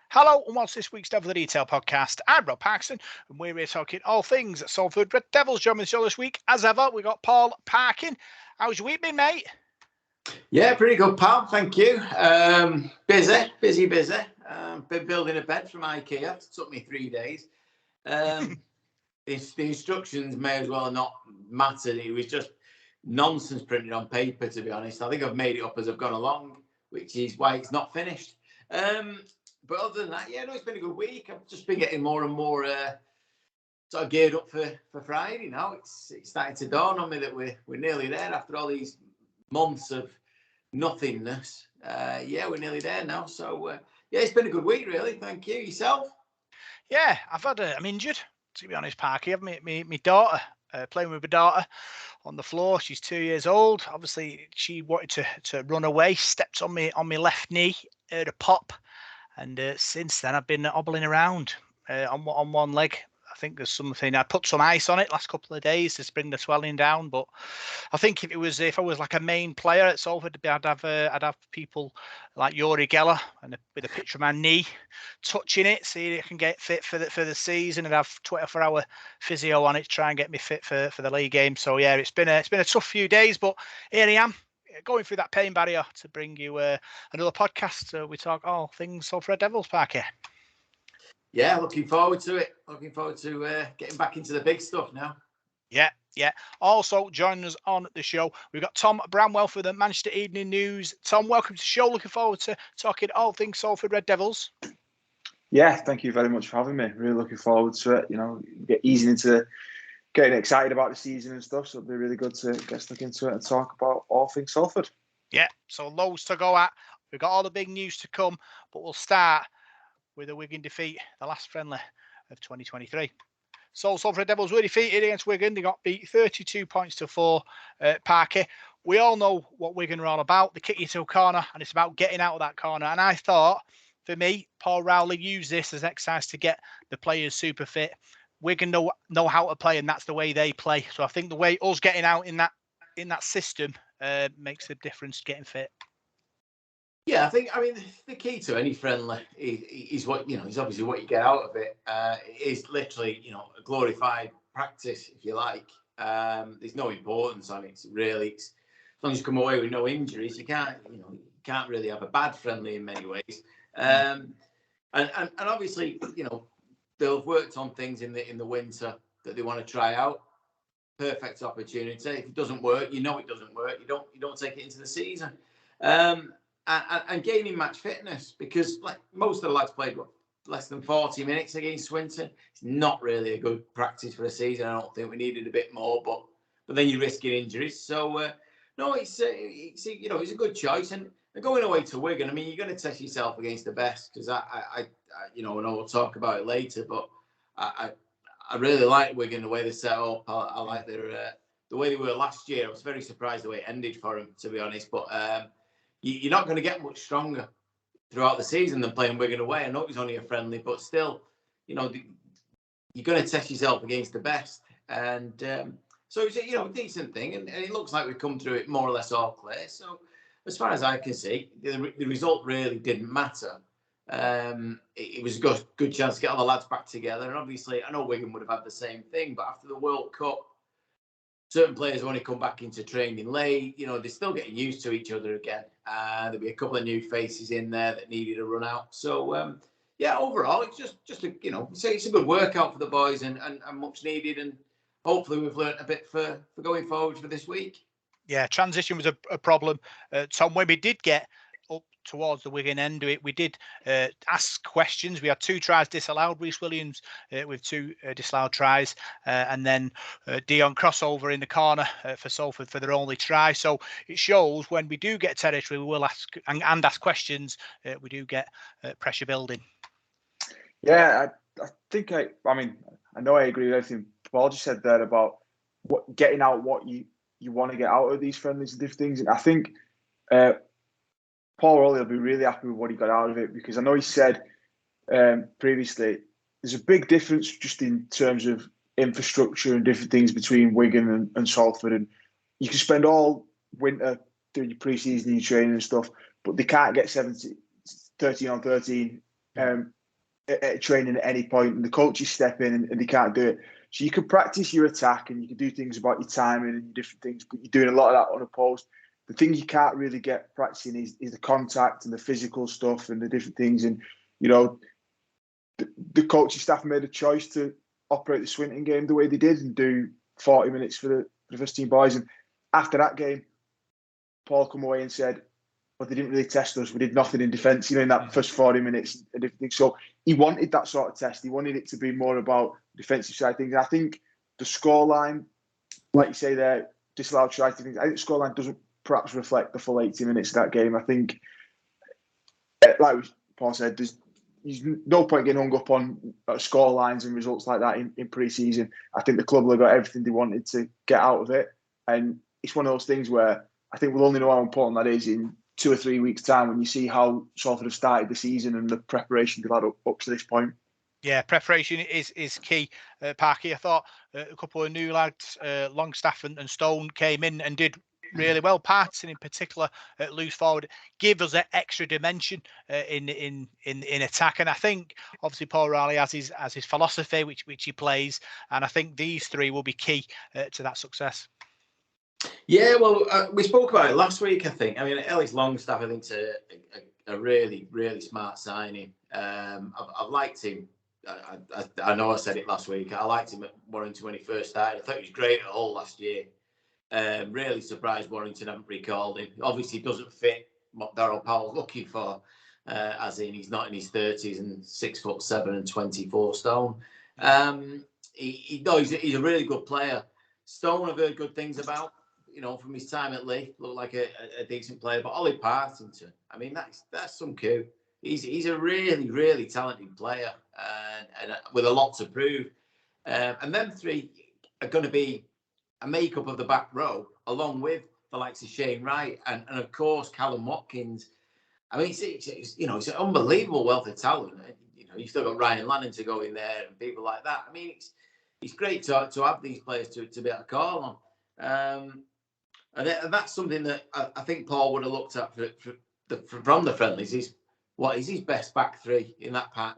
Hello and welcome to this week's Devil the Detail podcast. I'm Rob Parkinson and we're here talking all things Salford Red Devils. Joining the show this week, as ever, we got Paul Parkin. How's your week been, mate? Yeah, pretty good, pal. Thank you. Busy. Been building a bed from IKEA. It took me 3 days. The instructions may as well have not mattered. It was just nonsense printed on paper, to be honest. I think I've made it up as I've gone along, which is why it's not finished. But other than that, it's been a good week. I've just been getting more and more sort of geared up for Friday now. It's starting to dawn on me that we're nearly there after all these months of nothingness. We're nearly there now. So, it's been a good week, really. Thank you. Yourself? Yeah, I'm injured, to be honest, Parky. I've my daughter, playing with my daughter on the floor. She's 2 years old. Obviously, she wanted to run away, stepped on my left knee, heard a pop. And since then, I've been hobbling around on one leg. I think there's something. I put some ice on it last couple of days to bring the swelling down. But I think if I was like a main player at Salford, I'd have people like Yuri Geller with a picture of my knee, touching it, see if I can get fit for the season, and have 24-hour physio on it to try and get me fit for the Leigh game. So yeah, it's been a tough few days, but here I am, going through that pain barrier to bring you another podcast. We talk all things Salford Red Devils, Parker. Yeah, looking forward to it. Looking forward to getting back into the big stuff now. Yeah. Also joining us on the show, we've got Tom Bramwell for the Manchester Evening News. Tom, welcome to the show. Looking forward to talking all things Salford Red Devils. Yeah, thank you very much for having me. Really looking forward to it. Get easing into getting excited about the season and stuff. So it'll be really good to get stuck into it and talk about all things Salford. Yeah, so loads to go at. We've got all the big news to come, but we'll start with a Wigan defeat, the last friendly of 2023. So Salford Devils were defeated against Wigan. They got beat 32 points to 4 at Parker. We all know what Wigan are all about. They kick you to a corner, and it's about getting out of that corner. And I thought, for me, Paul Rowley used this as an exercise to get the players super fit. Wigan know how to play, and that's the way they play. So I think the way us getting out in that system makes a difference getting fit. Yeah, I mean, the key to any friendly is what, is obviously what you get out of it. It is literally, a glorified practice, if you like. There's no importance on it, really. As long as you come away with no injuries, you can't really have a bad friendly in many ways. And obviously, they'll have worked on things in the winter that they want to try out. Perfect opportunity. If it doesn't work, it doesn't work. You don't take it into the season. And gaining match fitness, because like most of the lads played less than 40 minutes against Swinton. It's not really a good practice for a season. I don't think we needed a bit more, but then you're risking injuries. So no, it's a good choice. And going away to Wigan, I mean, you're going to test yourself against the best, because I know we'll talk about it later, but I really like Wigan, the way they set up. I like the way they were last year. I was very surprised the way it ended for them, to be honest. But you're not going to get much stronger throughout the season than playing Wigan away. I know it was only a friendly, but still, you're going to test yourself against the best. And so it's a decent thing. And it looks like we've come through it more or less all clear. So as far as I can see, the result really didn't matter. It was a good chance to get all the lads back together. And obviously, I know Wigan would have had the same thing, but after the World Cup, certain players want to come back into training late. They're still getting used to each other again. There'll be a couple of new faces in there that needed a run out. So, overall, it's just it's a good workout for the boys and much needed. And hopefully we've learnt a bit for going forward for this week. Yeah, transition was a problem. Tom, when we did get up towards the Wigan end of it, we did ask questions. We had 2 tries disallowed. Rhys Williams with 2 disallowed tries, and then Dion crossover in the corner for Salford for their only try. So it shows when we do get territory, we will ask and ask questions. We do get pressure building. Yeah, I think I know I agree with everything Paul just said there about getting out what you want to get out of these friendlies and different things. And I think Paul Rowley will be really happy with what he got out of it, because I know he said previously there's a big difference just in terms of infrastructure and different things between Wigan and Salford. And you can spend all winter doing your pre-season and your training and stuff, but they can't get 13 on 13 at training at any point, and the coaches step in and they can't do it. So you can practice your attack and you can do things about your timing and different things, but you're doing a lot of that unopposed. The thing you can't really get practicing is the contact and the physical stuff and the different things. And, you know, the coaching staff made a choice to operate the Swinton game the way they did and do 40 minutes for the first team boys. And after that game, Paul come away and said, but they didn't really test us. We did nothing in defence, in that first 40 minutes and different things. So he wanted that sort of test. He wanted it to be more about the defensive side of things. And I think the scoreline, like you say there, disallowed tries to things. I think the scoreline doesn't perhaps reflect the full 80 minutes of that game. I think, like Paul said, there's no point getting hung up on score lines and results like that in pre-season. I think the club have got everything they wanted to get out of it. And it's one of those things where I think we'll only know how important that is in 2 or 3 weeks' time when you see how Salford have started the season and the preparation they've had up to this point. Yeah, preparation is key, Parky. I thought a couple of new lads, Longstaff and Stone, came in and did really well. Patterson in particular, loose forward, give us an extra dimension in attack. And I think obviously Paul Riley has his philosophy, which he plays, and I think these three will be key to that success. Yeah, well, we spoke about it last week, I think. I mean, Ellis Longstaff, I think, is a really, really smart signing. I've liked him. I know I said it last week. I liked him at Warrington when he first started. I thought he was great at Hull last year. Really surprised Warrington haven't recalled him. Obviously, doesn't fit what Darryl Powell's looking for, as in he's not in his 30s and 6'7" and 24 stone. He's a really good player. Stone, I've heard good things about, from his time at Leigh. Looked like a decent player. But Ollie Partington, I mean, that's some coup. He's a really, really talented player and with a lot to prove. And them three are going to be a makeup of the back row, along with the likes of Shane Wright and of course Callum Watkins. I mean, it's an unbelievable wealth of talent. You've still got Ryan Lannon to go in there and people like that. I mean, it's great to have these players to be able to call on. And that's something that I think Paul would have looked at from the friendlies is what is his best back three in that pack.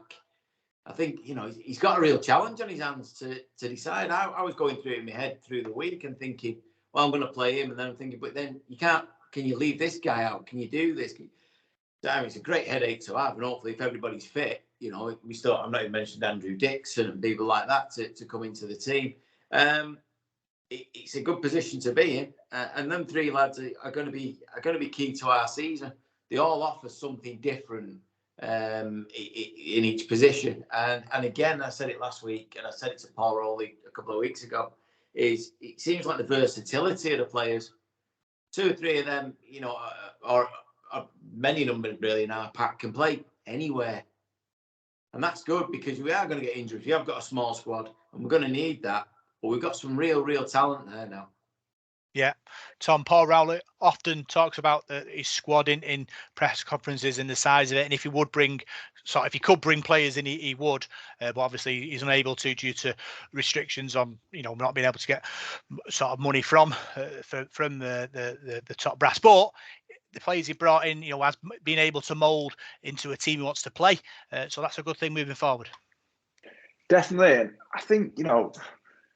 I think, he's got a real challenge on his hands to decide. I was going through it in my head through the week and thinking, well, I'm going to play him. And then I'm thinking, but then you can't, can you leave this guy out? Can you do this? It's a great headache to have. And hopefully if everybody's fit, I'm not even mentioned Andrew Dixon and people like that to come into the team. It's a good position to be in. And them three lads are going to be key to our season. They all offer something different in each position. And again, I said it last week, and I said it to Paul Rowley a couple of weeks ago, is it seems like the versatility of the players, 2 or 3 of them, or many numbers really in our pack can play anywhere. And that's good because we are going to get injuries. We have got a small squad and we're going to need that. But we've got some real talent there now. Yeah. Tom, Paul Rowley often talks about his squad in press conferences and the size of it. And if he could bring players in, he would. But obviously he's unable to due to restrictions on, not being able to get sort of money from the top brass. But the players he brought in, has been able to mould into a team he wants to play. So that's a good thing moving forward. Definitely. And I think,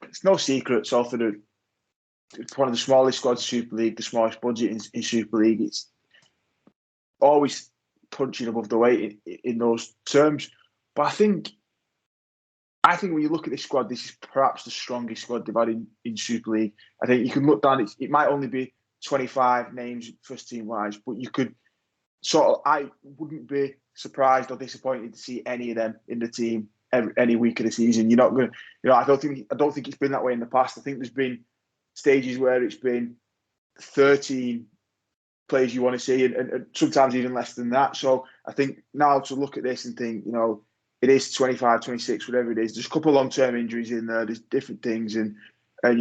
it's no secret Salford it's one of the smallest squads in Super League, the smallest budget in Super League. It's always punching above the weight in those terms. But I think when you look at this squad, this is perhaps the strongest squad they've had in Super League. I think you can look down, it might only be 25 names first team wise, but you could I wouldn't be surprised or disappointed to see any of them in the team any week of the season. You're not going to, I don't think it's been that way in the past. I think there's been stages where it's been 13 players you want to see and sometimes even less than that. So I think now to look at this and think, it is 25, 26, whatever it is. There's a couple of long-term injuries in there. There's different things. And I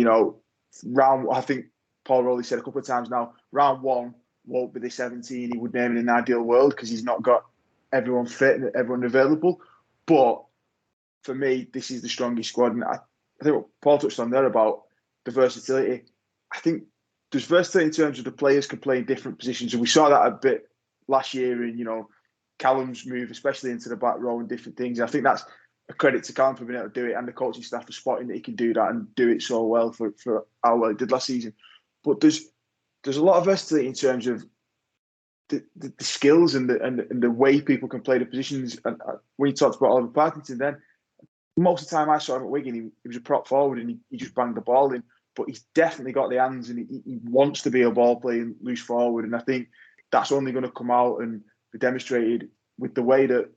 think Paul Rowley said a couple of times now, round 1 won't be the 17 he would name in an ideal world because he's not got everyone fit and everyone available. But for me, this is the strongest squad. And I think what Paul touched on there about the versatility. I think there's versatility in terms of the players can play in different positions. And we saw that a bit last year in, Callum's move, especially into the back row and different things. I think that's a credit to Callum for being able to do it, and the coaching staff for spotting that he can do that and do it so well for how well he did last season. But there's a lot of versatility in terms of the skills and the way people can play the positions. And when you talked about Oliver Parkinson, then most of the time I saw him at Wigan, he was a prop forward and he just banged the ball in. But he's definitely got the hands and he wants to be a ball playing loose forward. And I think that's only going to come out and be demonstrated with the way that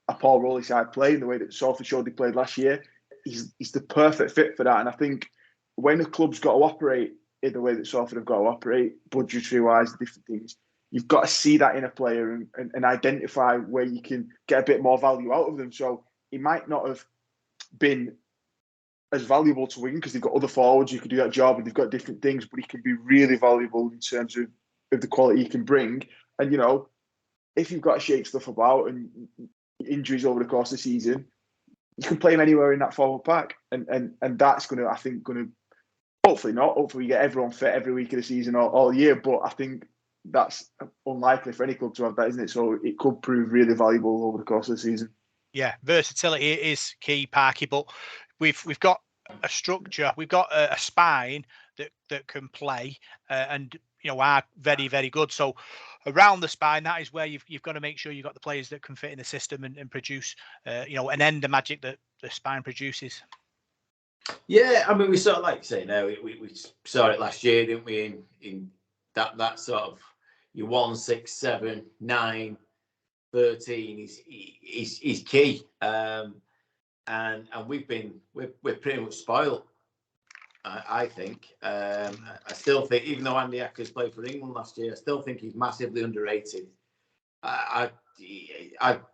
a Paul Rowley side play and the way that Salford showed they played last year. He's the perfect fit for that. And I think when a club's got to operate in the way that Salford have got to operate, budgetary-wise, different things, you've got to see that in a player and identify where you can get a bit more value out of them. So he might not have been as valuable to Wigan because they've got other forwards who can do that job and they've got different things, but he can be really valuable in terms of the quality he can bring. And, if you've got to shake stuff about and injuries over the course of the season, you can play him anywhere in that forward pack. And that's going to, hopefully not. Hopefully we get everyone fit every week of the season all year. But I think that's unlikely for any club to have that, isn't it? So it could prove really valuable over the course of the season. Yeah, versatility is key, Parky, but we've got a structure, we've got a spine that can play and are very, very good. So around the spine, that is where you've got to make sure you've got the players that can fit in the system and produce and end the magic that the spine produces. Yeah, I mean, we sort of, like you say, now we saw it last year, didn't we? In that sort of your 1, 6, 7, 9, 13 is key, and we're pretty much spoiled. I think. I still think, even though Andy Ackers played for England last year, I still think he's massively underrated. I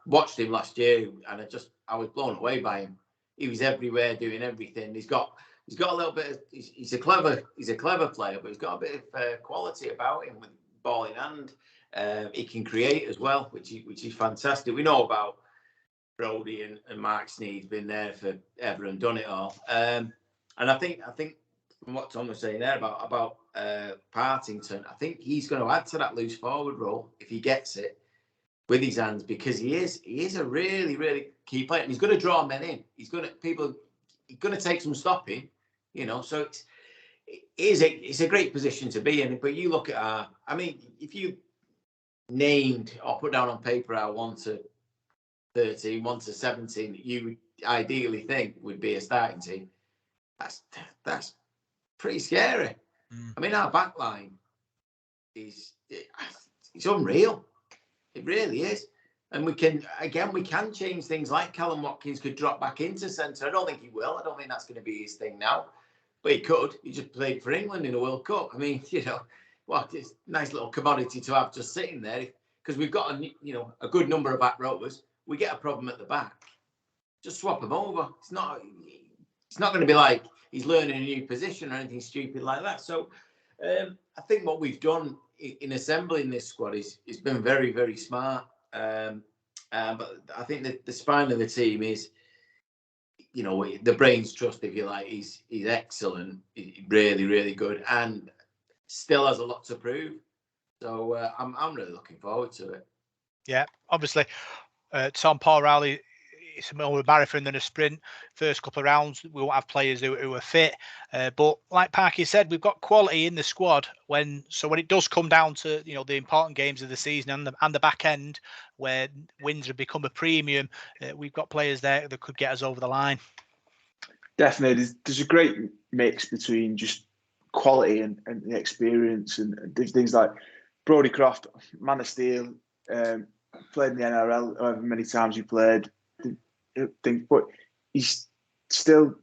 watched him last year, and I was blown away by him. He was everywhere, doing everything. He's got a little bit of, he's a clever player, but he's got a bit of quality about him with ball in hand. He can create as well, which is fantastic. We know about Brodie and Mark Sneed's been there forever and done it all. And I think from what Tom was saying there about Partington, I think he's going to add to that loose forward role if he gets it with his hands, because he is a really, really key player, and he's going to draw men in. He's going to take some stopping, So it's a great position to be in. But you look at if you named or put down on paper our 1 to 13, 1 to 17 that you would ideally think would be a starting team, that's pretty scary. I mean, our back line it's unreal. It really is. And we can change things, like Callum Watkins could drop back into centre. I don't think he will. I don't think that's going to be his thing now. But he could. He just played for England in a World Cup. I mean, it's a nice little commodity to have just sitting there, because we've got a good number of back rowers. We get a problem at the back, just swap them over. It's not going to be like he's learning a new position or anything stupid like that. So I think what we've done in assembling this squad is been very, very smart. But I think that the spine of the team is, the brain's trust, if you like, he's excellent, really, really good, and still has a lot to prove. So I'm really looking forward to it. Yeah, obviously, Paul Rowley, it's more a marathon than a sprint. First couple of rounds, we won't have players who are fit. But like Parky said, we've got quality in the squad. When it does come down to the important games of the season and the back end, where wins have become a premium, we've got players there that could get us over the line. Definitely, there's a great mix between just quality and the experience and things like Brodie Croft, man of steel, played in the NRL however many times he played. But he's still,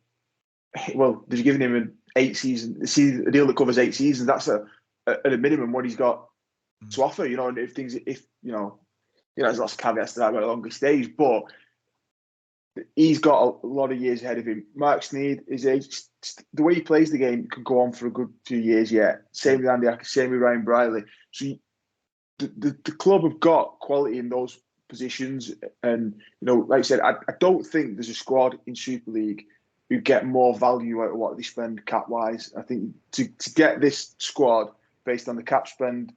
they're giving him an 8-season, a deal that covers 8 seasons. That's at a minimum what he's got to offer. And if there's lots of caveats to that about a longer stage, but he's got a lot of years ahead of him. Mark Sneed, his age, the way he plays the game could go on for a good few years yet. Same with Andy Ackers, same with Ryan Briley. So the club have got quality in those positions, and like I said, I don't think there's a squad in Super League who get more value out of what they spend cap wise. I think to get this squad based on the cap spend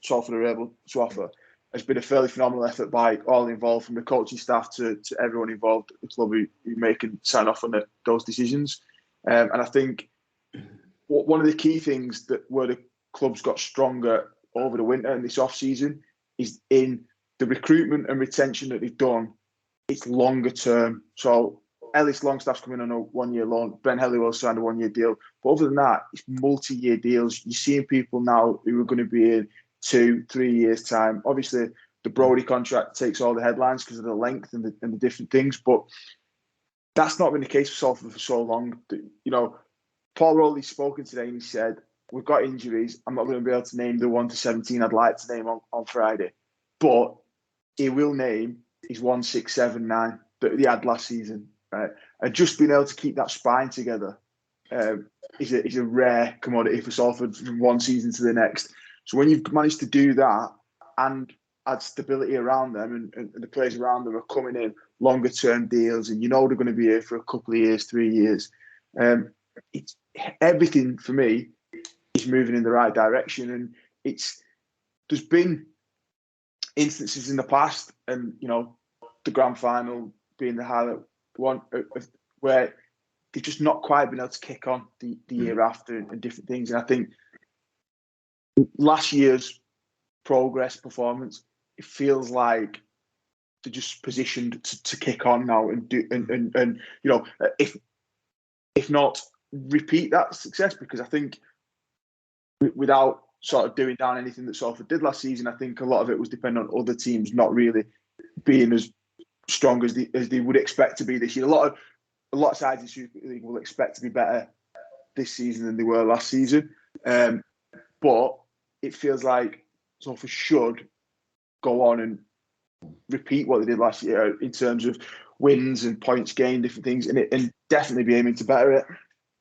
Salford are able to offer, has been a fairly phenomenal effort by all involved, from the coaching staff to everyone involved at the club who make and sign off on those decisions. And I think one of the key things that where the club's got stronger over the winter and this off-season is in the recruitment and retention that they've done. It's longer term. So Ellis Longstaff's coming on a 1-year loan. Ben Helliwell signed a 1-year deal. But other than that, it's multi-year deals. You're seeing people now who are going to be in 2-3 years' time. Obviously, the Brodie contract takes all the headlines because of the length and the different things. But that's not been the case for Salford for so long. You know, Paul Rowley's spoken today and he said, we've got injuries. I'm not going to be able to name the 1 to 17 I'd like to name on Friday. But he will name his 1, 6, 7, 9 that he had last season. Right? And just being able to keep that spine together is a rare commodity for Salford from one season to the next. So when you've managed to do that and add stability around them and the players around them are coming in longer term deals and you know they're going to be here for a couple of years, 3 years, it's everything for me is moving in the right direction. And there's been instances in the past, and you know, the grand final being the highlight one, where they've just not quite been able to kick on the year after and different things. And I think last year's progress performance, it feels like they're just positioned to kick on now and do and you know, if not repeat that success, because I think without sort of doing down anything that Salford did last season, I think a lot of it was dependent on other teams not really being as strong as they would expect to be this year. A lot of sides in Super League will expect to be better this season than they were last season, but it feels like Salford should go on and repeat what they did last year in terms of wins and points gained, different things, and definitely be aiming to better it.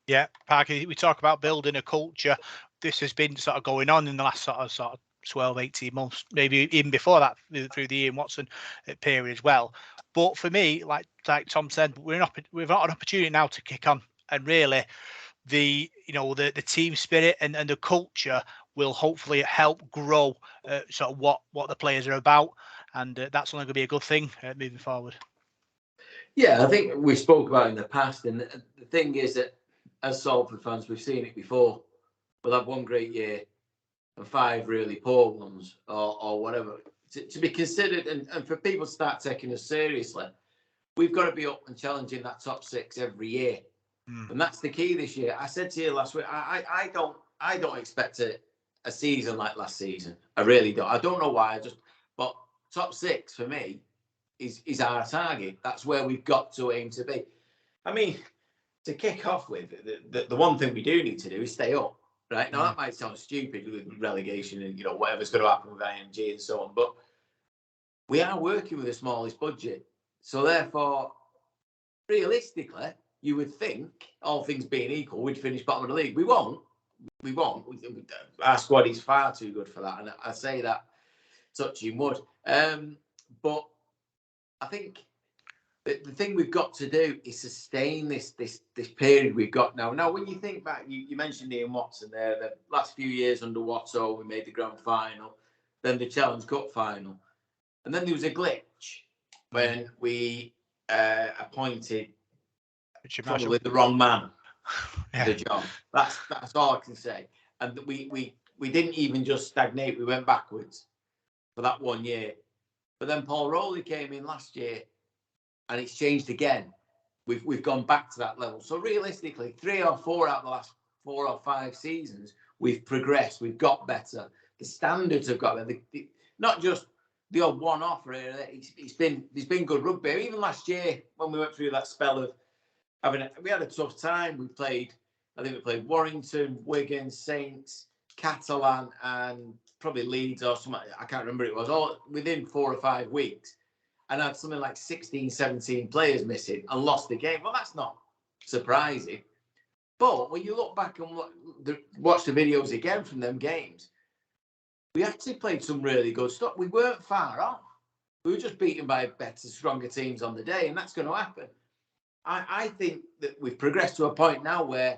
Yeah, Parky, we talk about building a culture. This has been sort of going on in the last sort of 12, 18 months, maybe even before that, through the Ian Watson period as well. But for me, like Tom said, we've got an opportunity now to kick on, and really the team spirit and the culture will hopefully help grow sort of what the players are about, and that's only going to be a good thing moving forward. Yeah, I think we spoke about it in the past, and the thing is that as Salford fans, we've seen it before. We'll have one great year and 5 really poor ones, or whatever. To be considered, and for people to start taking us seriously, we've got to be up and challenging that top 6 every year. And that's the key this year. I said to you last week, I don't expect a season like last season. I really don't. I don't know why. But top 6 for me is our target. That's where we've got to aim to be. I mean, to kick off with, the one thing we do need to do is stay up. Right now, that might sound stupid with relegation and whatever's going to happen with IMG and so on, but we are working with the smallest budget. So therefore, realistically, you would think, all things being equal, we'd finish bottom of the league. We won't. Our squad is far too good for that, and I say that touching wood. But I think the thing we've got to do is sustain this period we've got now. Now, when you think back, you mentioned Ian Watson there, the last few years under Watson, we made the grand final, then the Challenge Cup final. And then there was a glitch when we appointed probably the wrong man to the job. That's all I can say. And we didn't even just stagnate, we went backwards for that 1 year. But then Paul Rowley came in last year, and it's changed again. We've gone back to that level. So realistically, 3 or 4 out of the last 4 or 5 seasons, we've progressed. We've got better. The standards have got better. Not just the odd one-off. Really. There's been good rugby. Even last year, when we went through that spell of we had a tough time. I think we played Warrington, Wigan, Saints, Catalan, and probably Leeds or something. I can't remember. It was all within 4 or 5 weeks. And had something like 16, 17 players missing and lost the game. Well, that's not surprising. But when you look back and watch the videos again from them games, we actually played some really good stuff. We weren't far off. We were just beaten by better, stronger teams on the day, and that's going to happen. I think that we've progressed to a point now where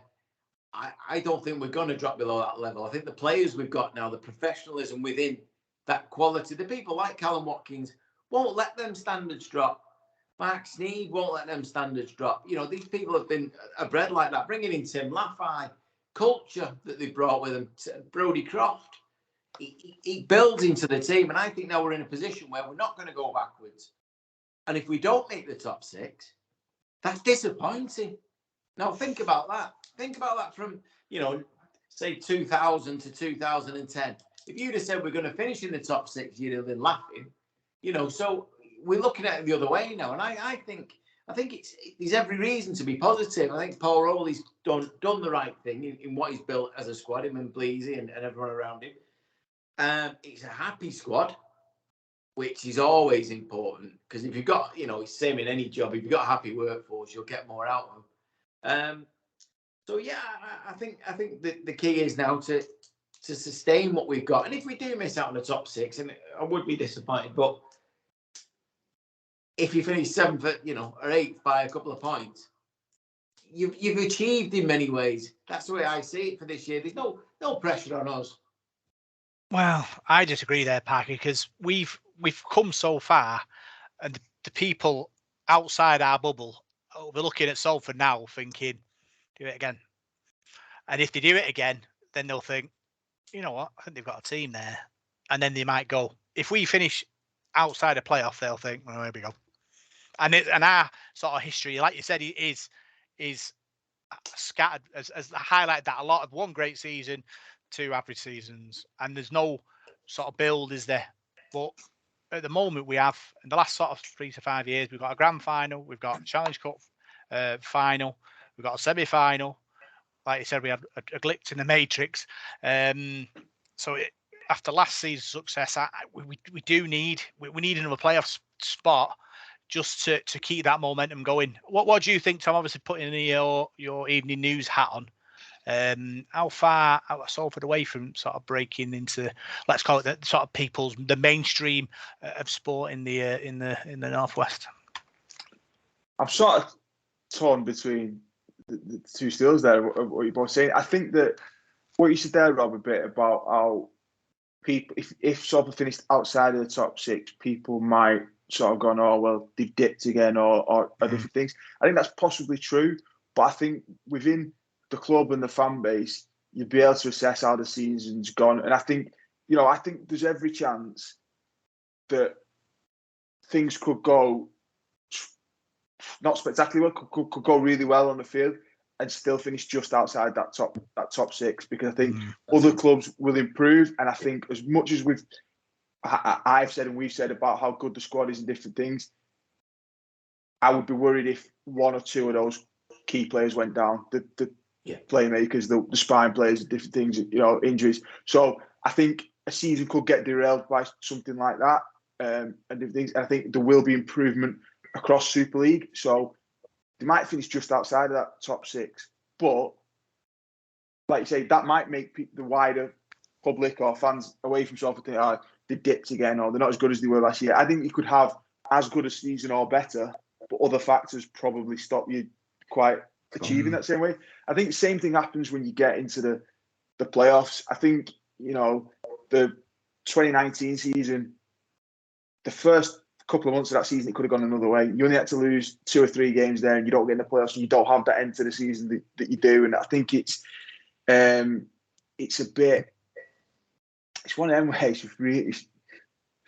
I don't think we're going to drop below that level. I think the players we've got now, the professionalism within that quality. The people like Callum Watkins won't let them standards drop. Mark Sneed won't let them standards drop. You know, these people have been bred like that. Bringing in Tim Laffey, culture that they brought with them, Brodie Croft. He builds into the team, and I think now we're in a position where we're not going to go backwards. And if we don't make the top 6, that's disappointing. Now think about that. Think about that from, you know, say 2000 to 2010. If you'd have said we're going to finish in the top 6, you'd have been laughing. You know, so we're looking at it the other way now, and I think there's every reason to be positive. I think Paul Rowley's done the right thing in what he's built as a squad, him and Bleasy and everyone around him. It's a happy squad, which is always important, because if you've got, you know, it's the same in any job. If you've got a happy workforce, you'll get more out of them. So yeah, I think the key is now to sustain what we've got. And if we do miss out on the top 6, and I would be disappointed, but if you finish 7th, you know, or 8th by a couple of points, you've achieved in many ways. That's the way I see it for this year. There's no pressure on us. Well, I disagree there, Parky, because we've come so far, and the people outside our bubble will be looking at Salford now thinking, do it again. And if they do it again, then they'll think, you know what, I think they've got a team there. And then they might go, if we finish outside a playoff, they'll think, well, here we go. And our sort of history, like you said, is scattered, as highlighted that a lot of one great season, 2 average seasons, and there's no sort of build, is there? But at the moment, we have, in the last sort of 3 to 5 years, we've got a grand final, we've got a Challenge Cup final, we've got a semi-final. Like you said, we had a glitch in the matrix. So after last season's success, we need another playoff spot just to keep that momentum going. What do you think, Tom? Obviously, putting your evening news hat on. How far out of Salford away from sort of breaking into, let's call it, the sort of the mainstream of sport in the northwest? I'm sort of torn between the two steals there. What you're both saying. I think that what you said there, Rob, a bit about how people, if Salford finished outside of the top 6, people might sort of gone, oh well, they've dipped again, or different things. I think that's possibly true, but I think within the club and the fan base, you'd be able to assess how the season's gone. And I think there's every chance that things could go not spectacularly well, could go really well on the field and still finish just outside that top 6, because I think other clubs will improve. And I think as much as I've said and we've said about how good the squad is and different things, I would be worried if 1 or 2 of those key players went down. The playmakers, the spine players, different things, you know, injuries. So I think a season could get derailed by something like that, and different things. And I think there will be improvement across Super League. So they might finish just outside of that top 6, but like you say, that might make the wider public or fans away from Salford think, oh, they dipped again, or they're not as good as they were last year. I think you could have as good a season or better, but other factors probably stop you quite achieving that same way. I think the same thing happens when you get into the playoffs. I think, you know, the 2019 season, the first couple of months of that season, it could have gone another way. You only had to lose 2 or 3 games there, and you don't get in the playoffs, and you don't have that end to the season that you do. And I think it's one of them ways it's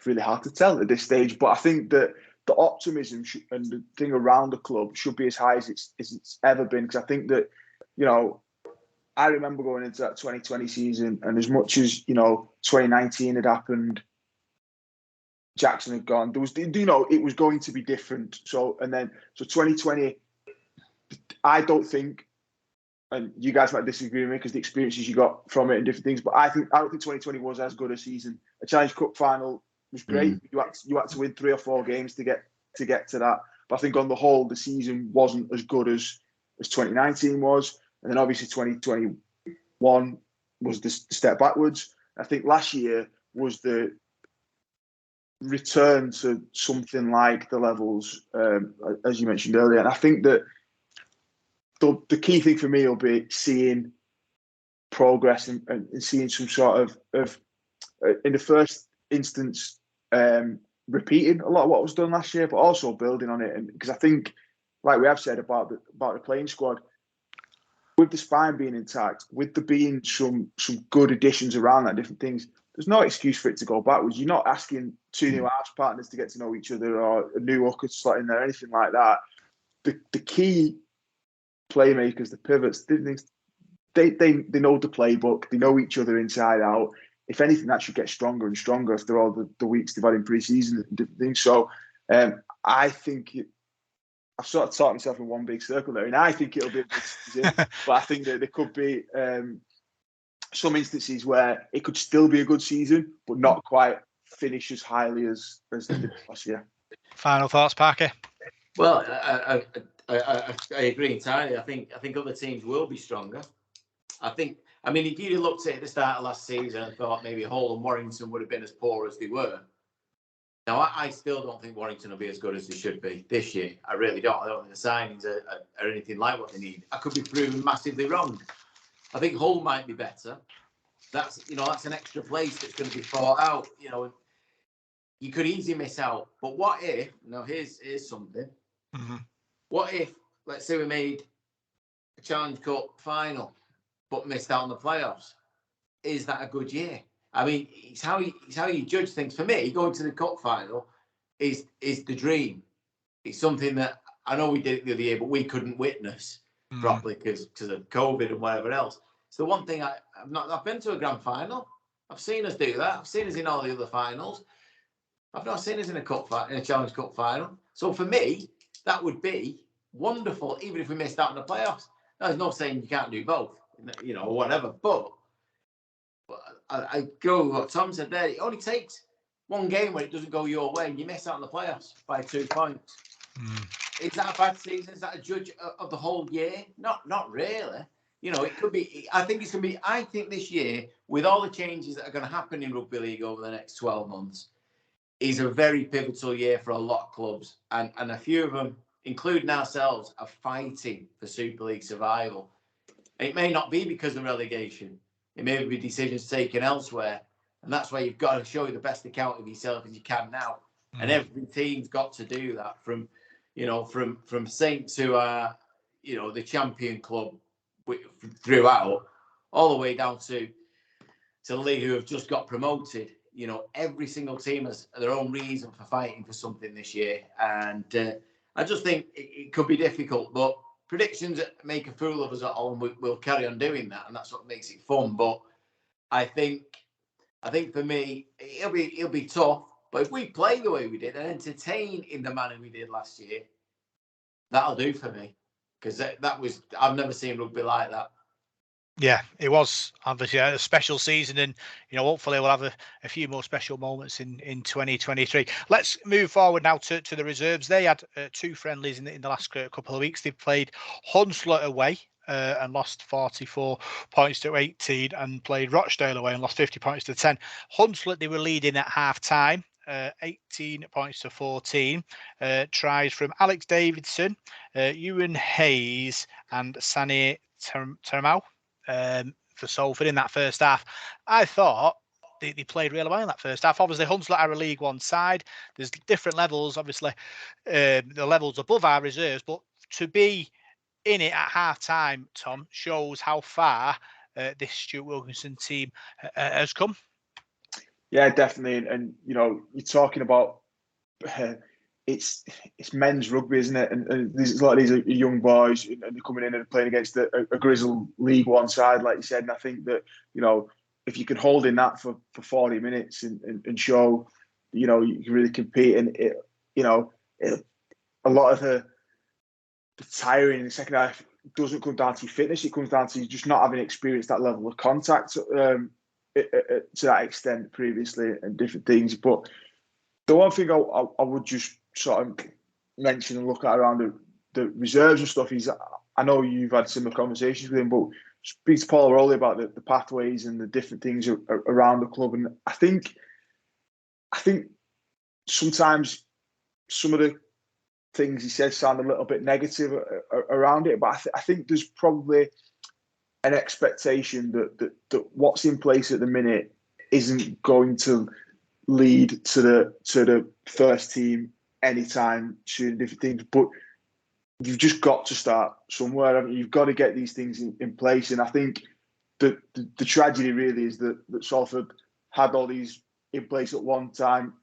really hard to tell at this stage. But I think that the optimism and the thing around the club should be as high as it's ever been. Because I think that, you know, I remember going into that 2020 season, and as much as, you know, 2019 had happened, Jackson had gone, there was, you know, it was going to be different. So 2020, I don't think, and you guys might disagree with me because the experiences you got from it and different things, but I don't think 2020 was as good a season. A Challenge Cup final was great. You had to win 3 or 4 games to get to that. But I think on the whole, the season wasn't as good as 2019 was. And then obviously 2021 was the step backwards. I think last year was the return to something like the levels, as you mentioned earlier. And I think that the key thing for me will be seeing progress and seeing some sort of in the first instance, repeating a lot of what was done last year, but also building on it. And because I think, like we have said about the playing squad, with the spine being intact, with there being some good additions around that, different things, there's no excuse for it to go backwards. You're not asking two new house partners to get to know each other or a new hooker to slot in there, anything like that. The key playmakers, the pivots, they know the playbook. They know each other inside out. If anything, that should get stronger and stronger after all the weeks they've had in pre-season and different things. So I think I've sort of taught myself in one big circle there, and I think it'll be a good season. But I think that there could be some instances where it could still be a good season, but not quite finish as highly as they did last year. Final thoughts, Parker? Well, I agree entirely. I think other teams will be stronger. I mean, if you looked at the start of last season and thought maybe Hull and Warrington would have been as poor as they were, now I still don't think Warrington will be as good as they should be this year. I really don't. I don't think the signings are anything like what they need. I could be proven massively wrong. I think Hull might be better. That's an extra place that's going to be fought out. You could easily miss out. But what if? Now here's something. Mm-hmm. What if, let's say, we made a Challenge Cup final, but missed out on the playoffs? Is that a good year? I mean, it's how you judge things. For me, going to the cup final is the dream. It's something that I know we did it the other year, but we couldn't witness properly because of COVID and whatever else. It's the one thing I've been to a grand final. I've seen us do that. I've seen us in all the other finals. I've not seen us in a Challenge Cup final. So for me, that would be wonderful, even if we missed out on the playoffs. Now, there's no saying you can't do both, or whatever. But I go with what Tom said there. It only takes one game where it doesn't go your way and you miss out on the playoffs by 2 points. Is that a bad season? Is that a judge of the whole year? Not really. It could be. I think this year, with all the changes that are going to happen in rugby league over the next 12 months, is a very pivotal year for a lot of clubs, and a few of them, including ourselves, are fighting for Super League survival. It may not be because of relegation. It may be decisions taken elsewhere, and that's why you've got to show the best account of yourself as you can now. And every team's got to do that, from Saint to the champion club throughout, all the way down to Leigh, who have just got promoted. Every single team has their own reason for fighting for something this year. And I just think it could be difficult, but predictions make a fool of us all, and we'll carry on doing that. And that's what makes it fun. But I think for me, it'll be tough. But if we play the way we did and entertain in the manner we did last year, that'll do for me. Because I've never seen rugby like that. Yeah, it was obviously a special season, and hopefully we'll have a few more special moments in 2023. Let's move forward now to the reserves. They had 2 friendlies in the last couple of weeks. They played Hunslet away and lost 44 points to 18, and played Rochdale away and lost 50 points to 10. Hunslet, they were leading at half time. 18 points to 14. Tries from Alex Davidson, Ewan Hayes, and Sani Termau for Salford in that first half. I thought they played really well in that first half. Obviously, Hunslet are a League One side. There's different levels, obviously, the levels above our reserves, but to be in it at half time, Tom, shows how far this Stuart Wilkinson team has come. Yeah, definitely. And you're talking about it's men's rugby, isn't it? And there's a lot of these young boys, and they're coming in and playing against a grizzled League One side, like you said. And I think that if you can hold in that for 40 minutes and show you can really compete, and a lot of the tiring in the second half doesn't come down to your fitness. It comes down to you just not having experienced that level of contact to that extent previously, and different things. But the one thing I would just sort of mention and look at around the reserves and stuff is, I know you've had similar conversations with him, but speak to Paul Rowley about the pathways and the different things around the club. And I think sometimes some of the things he says sound a little bit negative around it, but I think there's probably an expectation that what's in place at the minute isn't going to lead to the first team anytime soon, different things. But you've just got to start somewhere. I mean, you've got to get these things in place. And I think the tragedy really is that Salford had all these in place at one time,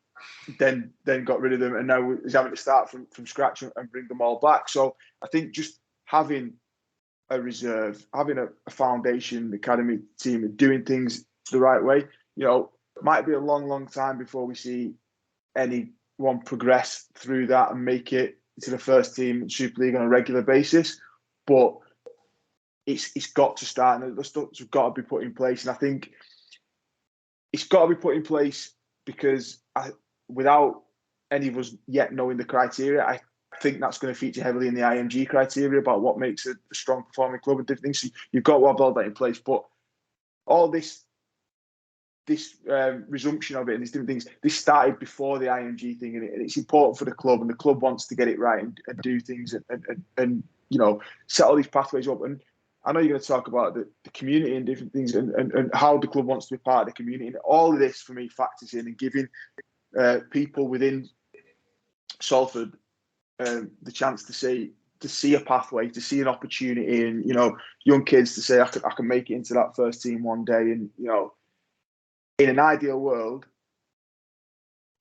then got rid of them, and now is having to start from scratch and bring them all back. So I think just having a reserve, having a foundation, academy team, and doing things the right way, might be a long time before we see anyone progress through that and make it to the first team Super League on a regular basis. But it's got to start, and the stuff's got to be put in place. And I think it's got to be put in place because without any of us yet knowing the criteria, I think that's going to feature heavily in the IMG criteria about what makes a strong performing club and different things. So you've got to have all that in place. But all this resumption of it and these different things, this started before the IMG thing, and it's important for the club, and the club wants to get it right and do things and set all these pathways up. And I know you're going to talk about the community and different things and how the club wants to be part of the community. And all of this, for me, factors in and giving people within Salford the chance to see a pathway, to see an opportunity, and young kids to say I can make it into that first team one day. And in an ideal world,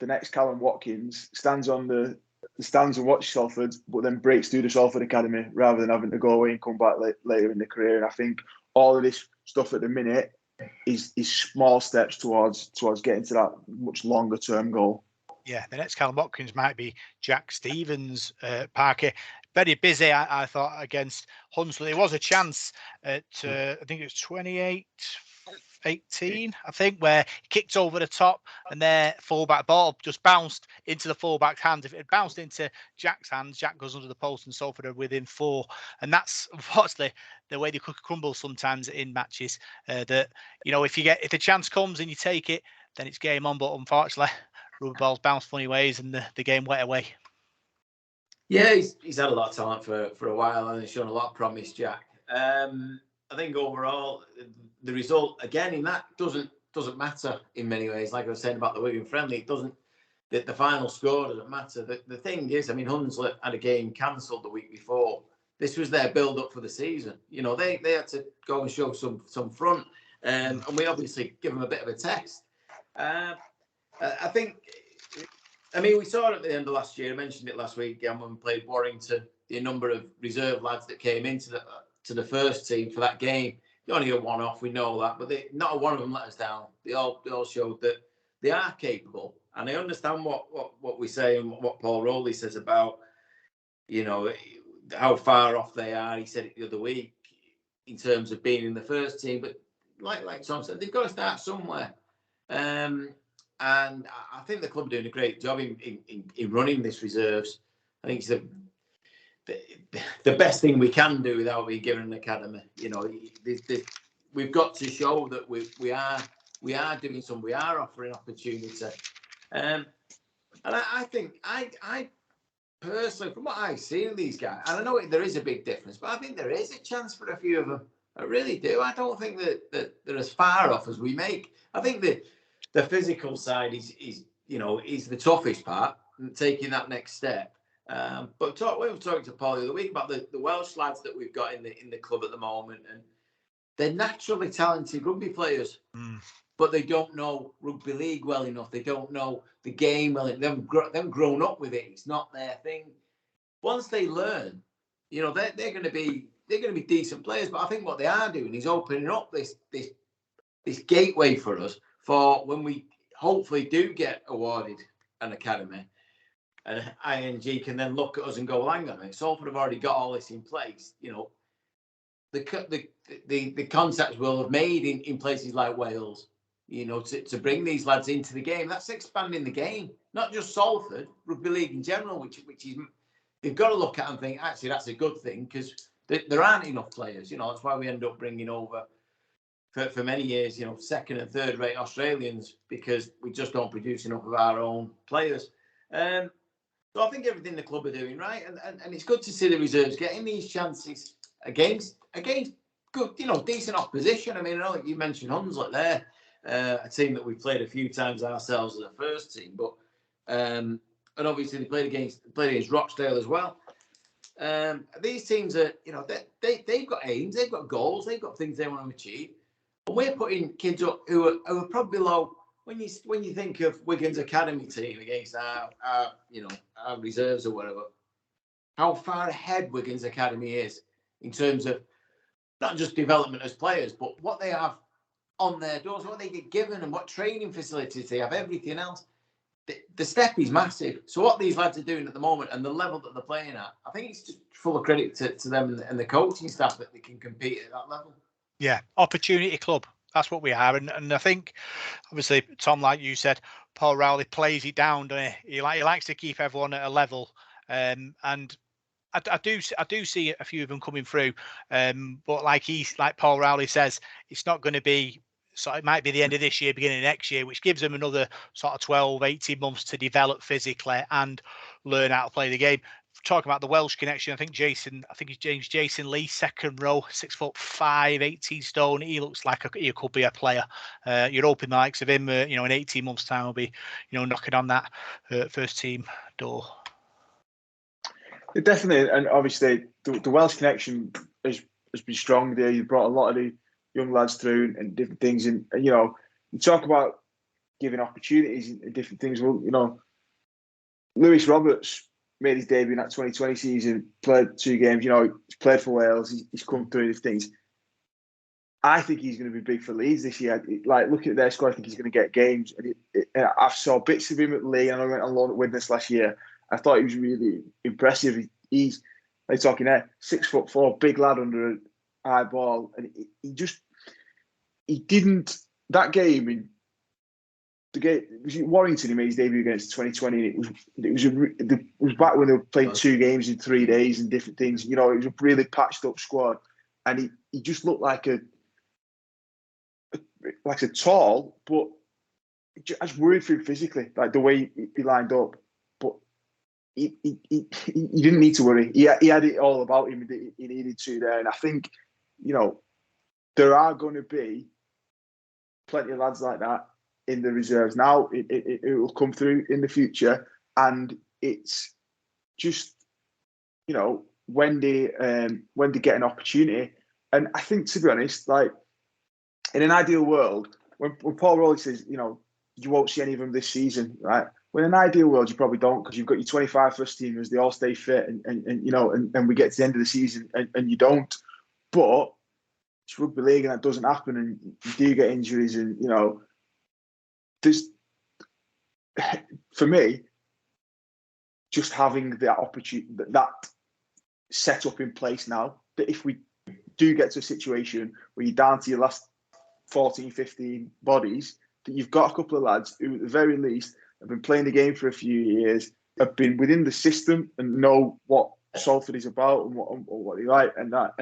the next Callum Watkins stands on the stands and watches Salford, but then breaks through the Salford Academy rather than having to go away and come back later in the career. And I think all of this stuff at the minute is small steps towards getting to that much longer term goal. Yeah, the next Callum Watkins might be Jack Stevens, Parker. Very busy, I thought, against Hunslet. There was a chance at, I think it was 28-18, I think, where he kicked over the top and their fullback ball just bounced into the fullback's hands. If it had bounced into Jack's hands, Jack goes under the post and Salford are within 4. And that's unfortunately the way they could crumble sometimes in matches. That if the chance comes and you take it, then it's game on. But unfortunately, rubber balls bounce funny ways and the game went away. Yeah, he's had a lot of talent for a while and he's shown a lot of promise, Jack. I think overall the result again in that doesn't matter in many ways. Like I was saying about the Wigan friendly, it doesn't. The final score doesn't matter. The thing is, I mean, Hunslet had a game cancelled the week before. This was their build up for the season. They had to go and show some front, and we obviously give them a bit of a test. I think, we saw it at the end of last year. I mentioned it last week when we played Warrington. The number of reserve lads that came into the first team for that game. You only got one off, we know that, but not one of them let us down. They all showed that they are capable, and I understand what we say and what Paul Rowley says about how far off they are. He said it the other week in terms of being in the first team, but like Tom said, they've got to start somewhere. And I think the club are doing a great job in running this reserves. I think it's the best thing we can do without being given an academy. We've got to show that we are doing some. We are offering opportunity. And I think I personally, from what I see in these guys, and I know there is a big difference, but I think there is a chance for a few of them. I really do. I don't think that they're as far off as we make. I think that the physical side is the toughest part, taking that next step. But we were talking to Paul the other week about the Welsh lads that we've got in the club at the moment, and they're naturally talented rugby players, but they don't know rugby league well enough. They don't know the game well enough. They haven't grown up with it. It's not their thing. Once they learn, they're going to be decent players. But I think what they are doing is opening up this gateway for us for when we hopefully do get awarded an academy. And ING can then look at us and go, well, hang on a minute, Salford have already got all this in place. The contacts we'll have made in places like Wales, to bring these lads into the game. That's expanding the game, not just Salford, rugby league in general, which is they've got to look at and think, actually, that's a good thing because there aren't enough players. That's why we end up bringing over for many years, second and third rate Australians because we just don't produce enough of our own players. So I think everything the club are doing right, and it's good to see the reserves getting these chances against good, decent opposition. I mean, I know you mentioned Hunslet there. a team that we've played a few times ourselves as a first team. But and obviously they played against Rochdale as well. These teams are, they've got aims, they've got goals, they've got things they want to achieve. And we're putting kids up who are probably below. When you think of Wigan's academy team against our reserves or whatever, how far ahead Wigan's academy is in terms of not just development as players, but what they have on their doors, what they get given, and what training facilities they have, everything else. The step is massive. So what these lads are doing at the moment and the level that they're playing at, I think it's just full of credit to them and the coaching staff that they can compete at that level. Yeah, opportunity club. That's what we are. And I think, obviously, Tom, like you said, Paul Rowley plays it down, doesn't he? He likes to keep everyone at a level. And I do see a few of them coming through. But like Paul Rowley says, it's not going to be, so it might be the end of this year, beginning of next year, which gives them another sort of 12, 18 months to develop physically and learn how to play the game. Talking about the Welsh connection, I think it's Jason Leigh, second row, 6'5", 18 stone. He looks like he could be a player. You're hoping the likes of him, in 18 months' time, will be, knocking on that first team door. Definitely, and obviously the Welsh connection has been strong there. You brought a lot of the young lads through and different things, and you talk about giving opportunities and different things. Well, Lewis Roberts made his debut in that 2020 season, played 2 games. He's played for Wales. He's come through these things. I think he's going to be big for Leeds this year. Like, looking at their squad, I think he's going to get games. And I saw bits of him at Leigh, and I went on loan at Widnes last year. I thought he was really impressive. He's, like talking there, 6'4", big lad under an high ball, and he didn't. That game it was in Warrington. He made his debut against 2020, and it was back when they were playing 2 games in 3 days and different things. It was a really patched up squad, and he just looked like a tall, but I was worried for him physically, like the way he lined up. But he didn't need to worry. He had it all about him. He needed to there, and I think there are going to be plenty of lads like that in the reserves now. It will come through in the future, and it's just when they get an opportunity. And I think, to be honest, like in an ideal world, when Paul Rowley says you won't see any of them this season, right? Well, in an ideal world, you probably don't, because you've got your 25 first teamers, they all stay fit, and we get to the end of the season and you don't. But it's rugby league, and that doesn't happen, and you do get injuries, and there's, for me, just having that opportunity, that set up in place now, that if we do get to a situation where you're down to your last 14, 15 bodies, that you've got a couple of lads who, at the very least, have been playing the game for a few years, have been within the system and know what Salford is about and what they like, and that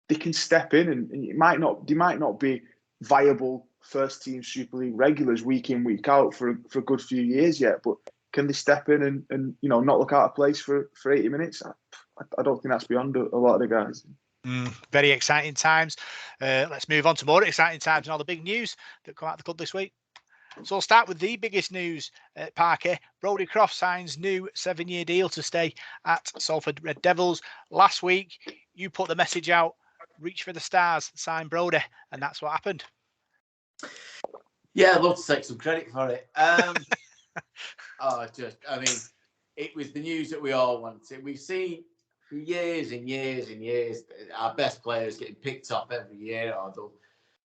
they can step in, and they might not be viable first team Super League regulars week in, week out for a good few years yet, but can they step in and not look out of place for 80 minutes? I don't think that's beyond a lot of the guys. Very exciting times. Let's move on to more exciting times and all the big news that come out of the club this week. So we'll start with the biggest news at Parker. Brodie Croft signs new 7-year deal to stay at Salford Red Devils. Last week, you put the message out, reach for the stars, sign Brodie, and that's what happened. Yeah, I'd love to take some credit for it. It was the news that we all wanted. We've seen for years and years and years our best players getting picked up every year, or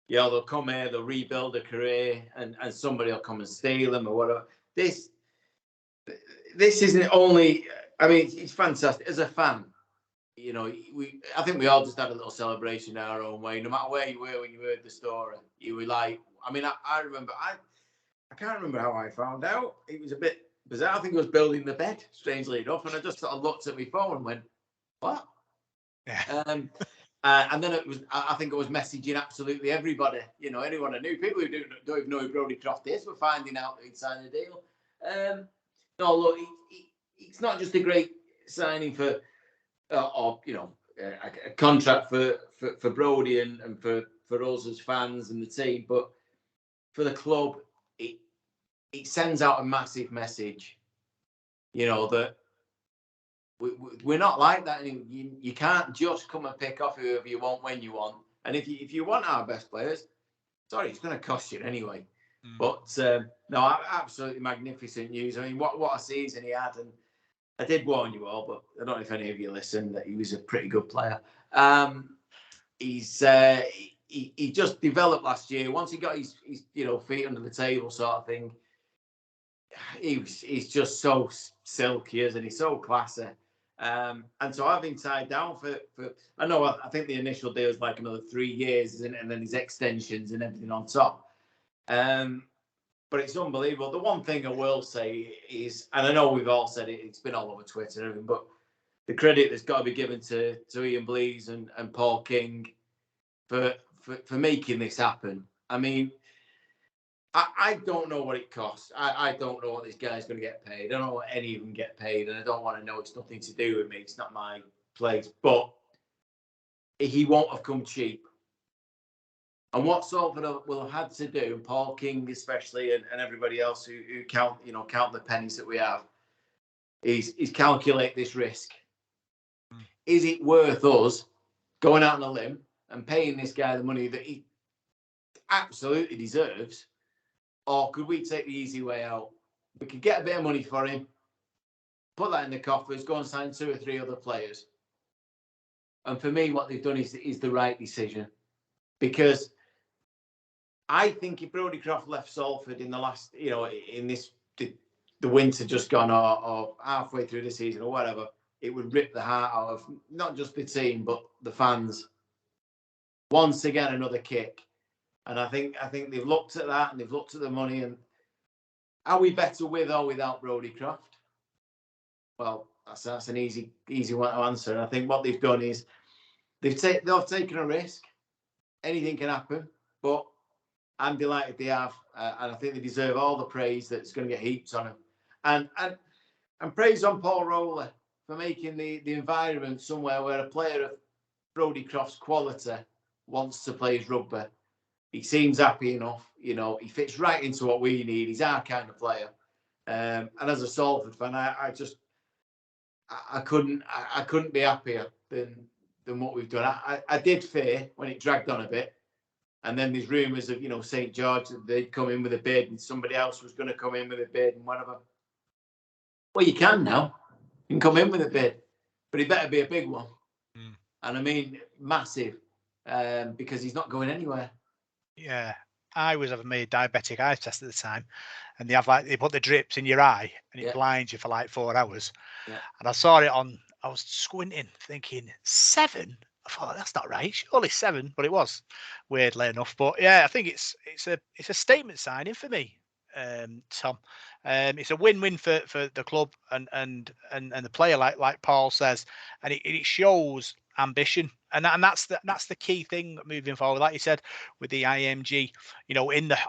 they'll come here, they'll rebuild a career, and somebody will come and steal them or whatever. This isn't only. I mean, it's fantastic as a fan. I think we all just had a little celebration in our own way. No matter where you were when you heard the story, you were like, I mean, I remember, I can't remember how I found out. It was a bit bizarre. I think I was building the bed, strangely enough, and I just sort of looked at my phone and went, what? Yeah. And then I think I was messaging absolutely everybody, anyone I knew. People who don't even know who Brodie Croft is were finding out that he'd signed a deal. No, look, it's not just a great signing for, a contract for Brodie and for for us as fans and the team, but for the club, it sends out a massive message, you know, that we're not like that. You can't just come and pick off whoever you want when you want. And if you want our best players, sorry, it's going to cost you anyway. But no, absolutely magnificent news. I mean, what a season he had. And I did warn you all, but I don't know if any of you listened, that he was a pretty good player. He just developed last year. Once he got his feet under the table sort of thing, he's just so silky, isn't he? So classy. And so I've been tied down for I think the initial deal is like another 3 years, isn't it? And then his extensions and everything on top. But it's unbelievable. The one thing I will say is, and I know we've all said it, it's been all over Twitter and everything, but the credit that's got to be given to Ian Blease and Paul King for making this happen. I mean, I don't know what it costs. I don't know what this guy's going to get paid. I don't know what any of them get paid, and I don't want to know. It's nothing to do with me. It's not my place. But he won't have come cheap. And what Salford will have had to do, Paul King especially, and everybody else who count the pennies that we have, is calculate this risk. Is it worth us going out on a limb and paying this guy the money that he absolutely deserves? Or could we take the easy way out? We could get a bit of money for him, put that in the coffers, go and sign 2 or 3 other players. And for me, what they've done is the right decision. Because I think if Brodie Croft left Salford in the last, in the winter just gone, or halfway through the season or whatever, it would rip the heart out of not just the team, but the fans. Once again, another kick. And I think they've looked at that, and they've looked at the money, and are we better with or without Brodie Croft? Well, that's an easy one to answer. And I think what they've done is they've taken a risk. Anything can happen, but I'm delighted they have, and I think they deserve all the praise that's going to get heaps on them. And praise on Paul Rowley for making the environment somewhere where a player of Brodie Croft's quality wants to play his rugby. He seems happy enough, he fits right into what we need. He's our kind of player. And as a Salford fan, I couldn't be happier than what we've done. I did fear when it dragged on a bit. And then there's rumours of, St. George, that they'd come in with a bid and somebody else was going to come in with a bid and whatever. Well, you can now. You can come in with a bid, but it better be a big one. And I mean, massive, because he's not going anywhere. Yeah, I was having made diabetic eye test at the time, and they put the drips in your eye and it blinds you for like 4 hours. Yeah. And I saw it I was squinting, thinking 7. I thought that's not right. Only 7, but it was, weirdly enough. But yeah, I think it's a statement signing for me, Tom. It's a win-win for the club and the player, like Paul says, and it shows ambition, and that's the key thing moving forward. Like you said, with the IMG,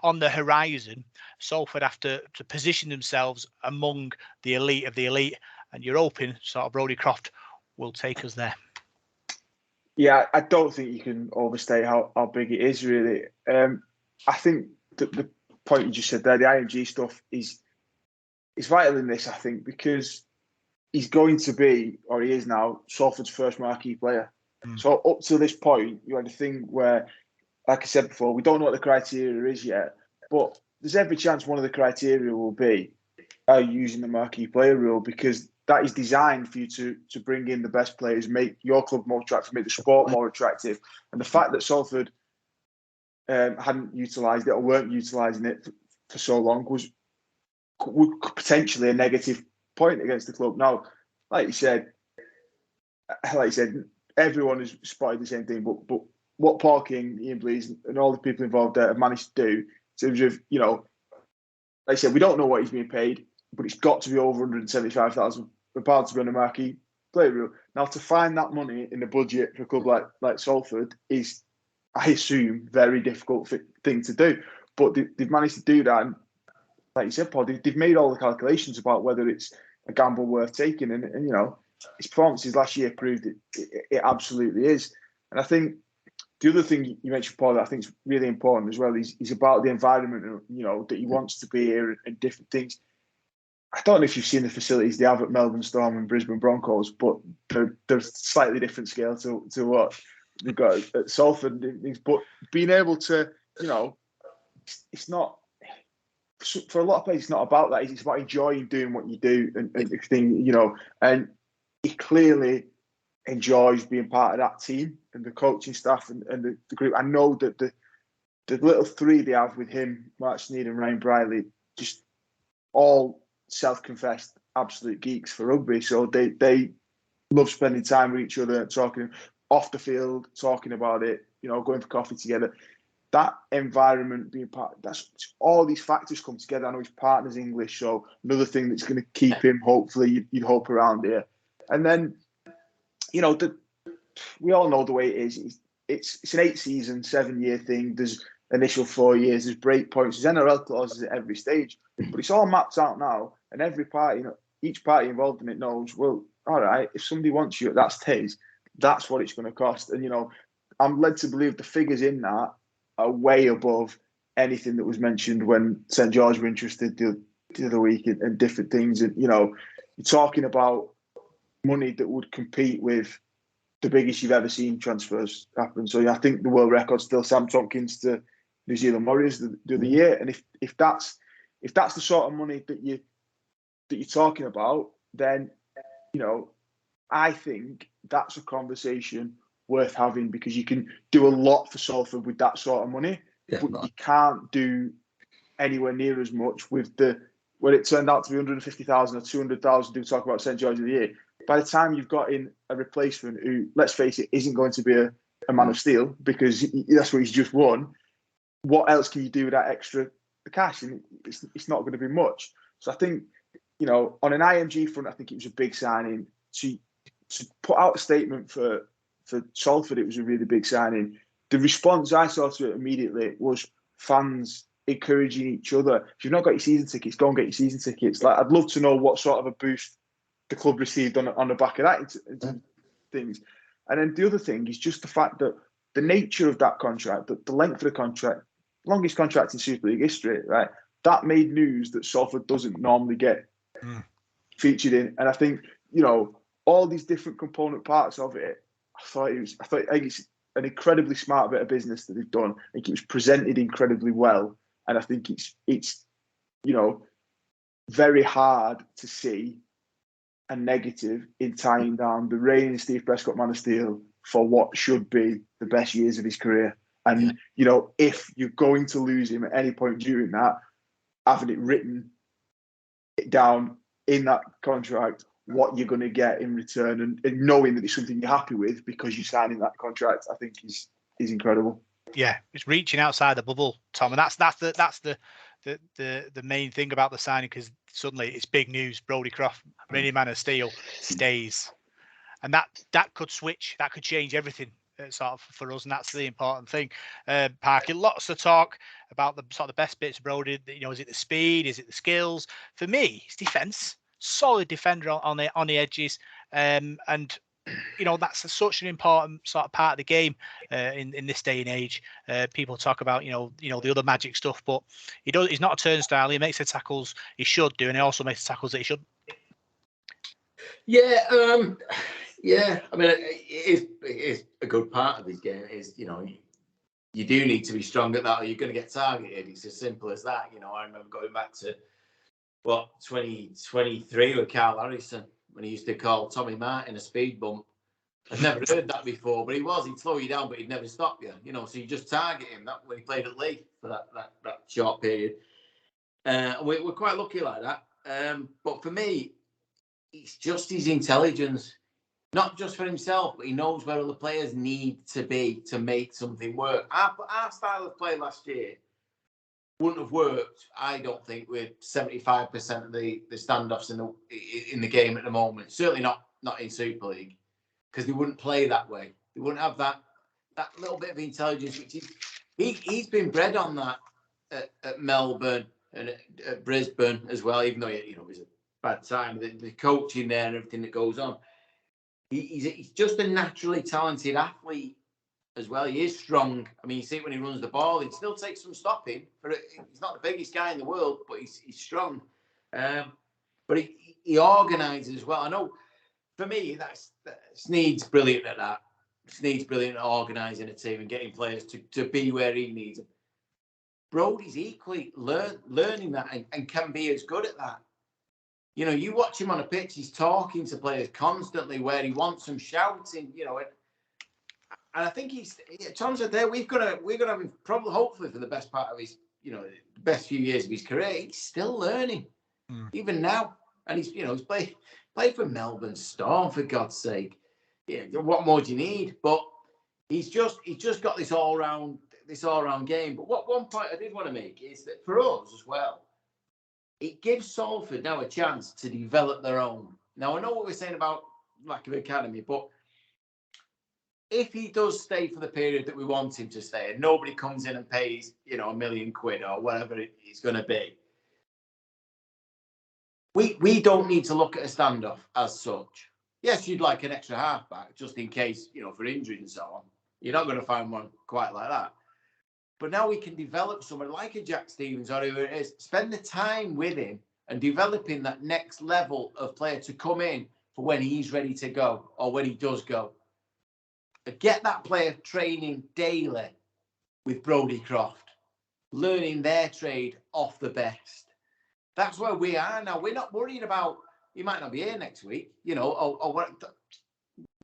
on the horizon, Salford have to position themselves among the elite of the elite, and you're hoping sort of Brodie Croft will take us there. Yeah, I don't think you can overstate how big it is, really. I think the point you just said there, the IMG stuff, is vital in this, I think, because he's going to be, or he is now, Salford's first marquee player. So up to this point, you had a thing where, like I said before, we don't know what the criteria is yet, but there's every chance one of the criteria will be using the marquee player rule, because that is designed for you to bring in the best players, make your club more attractive, make the sport more attractive. And the fact that Salford hadn't utilised it or weren't utilising it for so long was potentially a negative point against the club. Now, like you said, everyone has spotted the same thing, but what Paul King, Ian Blease, and all the people involved there have managed to do, in terms of, like I said, we don't know what he's being paid, but it's got to be over £175,000 to be on a marquee player rule. Now, to find that money in the budget for a club like Salford is, I assume, very difficult thing to do. But they've managed to do that. And like you said, Paul, they've made all the calculations about whether it's a gamble worth taking. And his performances last year proved it absolutely is. And I think the other thing you mentioned, Paul, that I think is really important as well, is about the environment, that he wants to be here and different things. I don't know if you've seen the facilities they have at Melbourne Storm and Brisbane Broncos, but they're slightly different scale to what they've got at Salford. But being able to, it's not, for a lot of players, it's not about that. It's about enjoying doing what you do and everything, and he clearly enjoys being part of that team and the coaching staff and the group. I know that the little three they have with him, Mark Sneed and Ryan Briley, just all self-confessed absolute geeks for rugby. So they love spending time with each other, talking off the field, talking about it, going for coffee together. That environment being part, that's all these factors come together. I know his partner's English, so another thing that's going to keep him, hopefully, you'd hope, around here. And then, we all know the way it is. It's an 8-season, 7-year thing. There's initial 4 years, there's break points, there's NRL clauses at every stage. But it's all mapped out now, and every party, each party involved in it knows, well, all right, if somebody wants you at that stage, that's what it's going to cost. And, I'm led to believe the figures in that are way above anything that was mentioned when St George were interested the other week and different things. And, you're talking about money that would compete with the biggest you've ever seen transfers happen. So I think the world record's still Sam Tompkins to New Zealand Warriors the other year. And if that's the sort of money that you're talking about, then, I think that's a conversation worth having, because you can do a lot for Salford with that sort of money, but you can't do anywhere near as much with when it turned out to be 150,000 or 200,000. Do talk about St George of the Year. By the time you've got in a replacement who, let's face it, isn't going to be a man of steel, because that's what he's just won, what else can you do with that extra cash? And it's not going to be much. So I think, on an IMG front, I think it was a big signing. To put out a statement for Salford, it was a really big signing. The response I saw to it immediately was fans encouraging each other. If you've not got your season tickets, go and get your season tickets. Like, I'd love to know what sort of a boost the club received on the back of that into things. And then the other thing is just the fact that the nature of that contract, the length of the contract, longest contract in Super League history, right? That made news that Salford doesn't normally get featured in. And I think, all these different component parts of it, I think it's an incredibly smart bit of business that they've done. I think it was presented incredibly well. And I think it's very hard to see a negative in tying down the reigning Steve Prescott Man of Steel for what should be the best years of his career. And, if you're going to lose him at any point during that, having it written down in that contract, what you're going to get in return, and knowing that it's something you're happy with because you're signing that contract, I think is incredible. Yeah, it's reaching outside the bubble, Tom, and that's the main thing about the signing, because suddenly it's big news. Brodie Croft, reigning Man of Steel, stays, and that could switch, that could change everything sort of for us, and that's the important thing. Parky, lots of talk about the sort of the best bits of Brodie. Is it the speed? Is it the skills? For me, it's defence. Solid defender on the edges, and that's such an important sort of part of the game in this day and age. People talk about the other magic stuff, but he's not a turnstile. He makes the tackles he should do, and he also makes the tackles that he should. Yeah, I mean, it is a good part of his game. Is you do need to be strong at that, or you're going to get targeted. It's as simple as that. I remember going back to 2023 with Carl Harrison, when he used to call Tommy Martin a speed bump. I'd never heard that before, but he'd slow you down, but he'd never stop you. So you just target him. That when he played at Leigh for that short period. We're quite lucky like that. But for me, it's just his intelligence, not just for himself, but he knows where other players need to be to make something work. Our style of play last year wouldn't have worked, I don't think, with 75% of the standoffs in the game at the moment. Certainly not in Super League, because they wouldn't play that way. They wouldn't have that little bit of intelligence, which he's been bred on that at Melbourne and at Brisbane as well. Even though it was a bad time, the coaching there and everything that goes on. He's just a naturally talented athlete, as well. He is strong. I mean, you see it when he runs the ball. It still takes some stopping. He's not the biggest guy in the world, but he's strong. But he organises well. I know, for me, Snead's brilliant at that. Snead's brilliant at organising a team and getting players to be where he needs them. Brodie's equally learning that and can be as good at that. You know, you watch him on a pitch, he's talking to players constantly where he wants them shouting, you know. And I think Tom said there, we're gonna have him probably, hopefully, for the best part of his, you know, the best few years of his career. He's still learning, even now. And he's played for Melbourne Storm, for God's sake. Yeah, what more do you need? But he's just got this all round game. But one point I did want to make is that for us as well, it gives Salford now a chance to develop their own. Now I know what we're saying about lack of academy, but if he does stay for the period that we want him to stay, and nobody comes in and pays, you know, £1 million or whatever it's going to be, we don't need to look at a standoff as such. Yes, you'd like an extra halfback just in case, you know, for injuries and so on. You're not going to find one quite like that. But now we can develop someone like a Jack Stevens or whoever it is, spend the time with him and developing that next level of player to come in for when he's ready to go or when he does go. Get that player training daily with Brodie Croft, learning their trade off the best. That's where we are now. We're not worried about, you might not be here next week, you know, or what.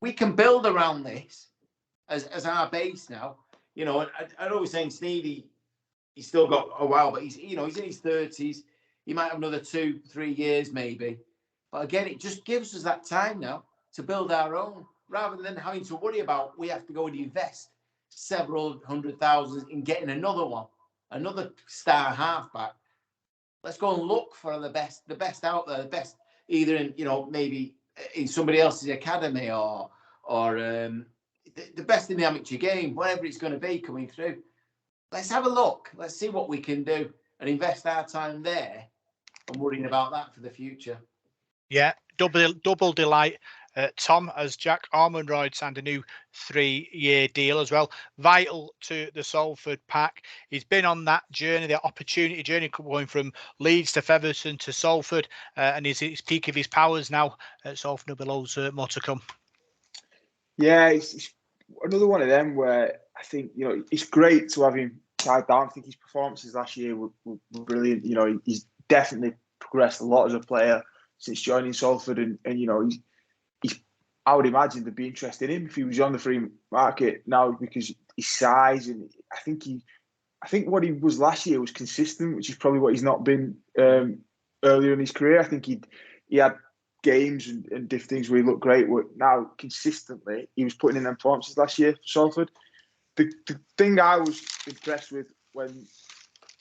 We can build around this as our base now. You know, I know we're saying Sneedy, he's still got a while, but he's in his 30s. He might have another 2-3 years maybe. But again, it just gives us that time now to build our own, rather than having to worry about we have to go and invest several $100,000 in getting another star halfback. Let's go and look for the best out there, the best either in, you know, maybe in somebody else's academy or the best in the amateur game, whatever it's going to be coming through. Let's have a look. Let's see what we can do and invest our time there and worrying about that for the future. Yeah, double delight, Tom, as Jack Ormondroyd signed a new 3-year deal as well. Vital to the Salford pack. He's been on that journey, the opportunity journey, going from Leeds to Featherstone to Salford, and he's at his peak of his powers now at Salford. Below more to come. Yeah, it's another one of them where I think, you know, it's great to have him tied down. I think his performances last year were brilliant. You know, he's definitely progressed a lot as a player since joining Salford, and you know, he's I would imagine they'd be interested in him if he was on the free market now, because his size, and I think what he was last year was consistent, which is probably what he's not been earlier in his career. I think he had games and different things where he looked great. Now consistently he was putting in them performances last year for Salford. The thing I was impressed with when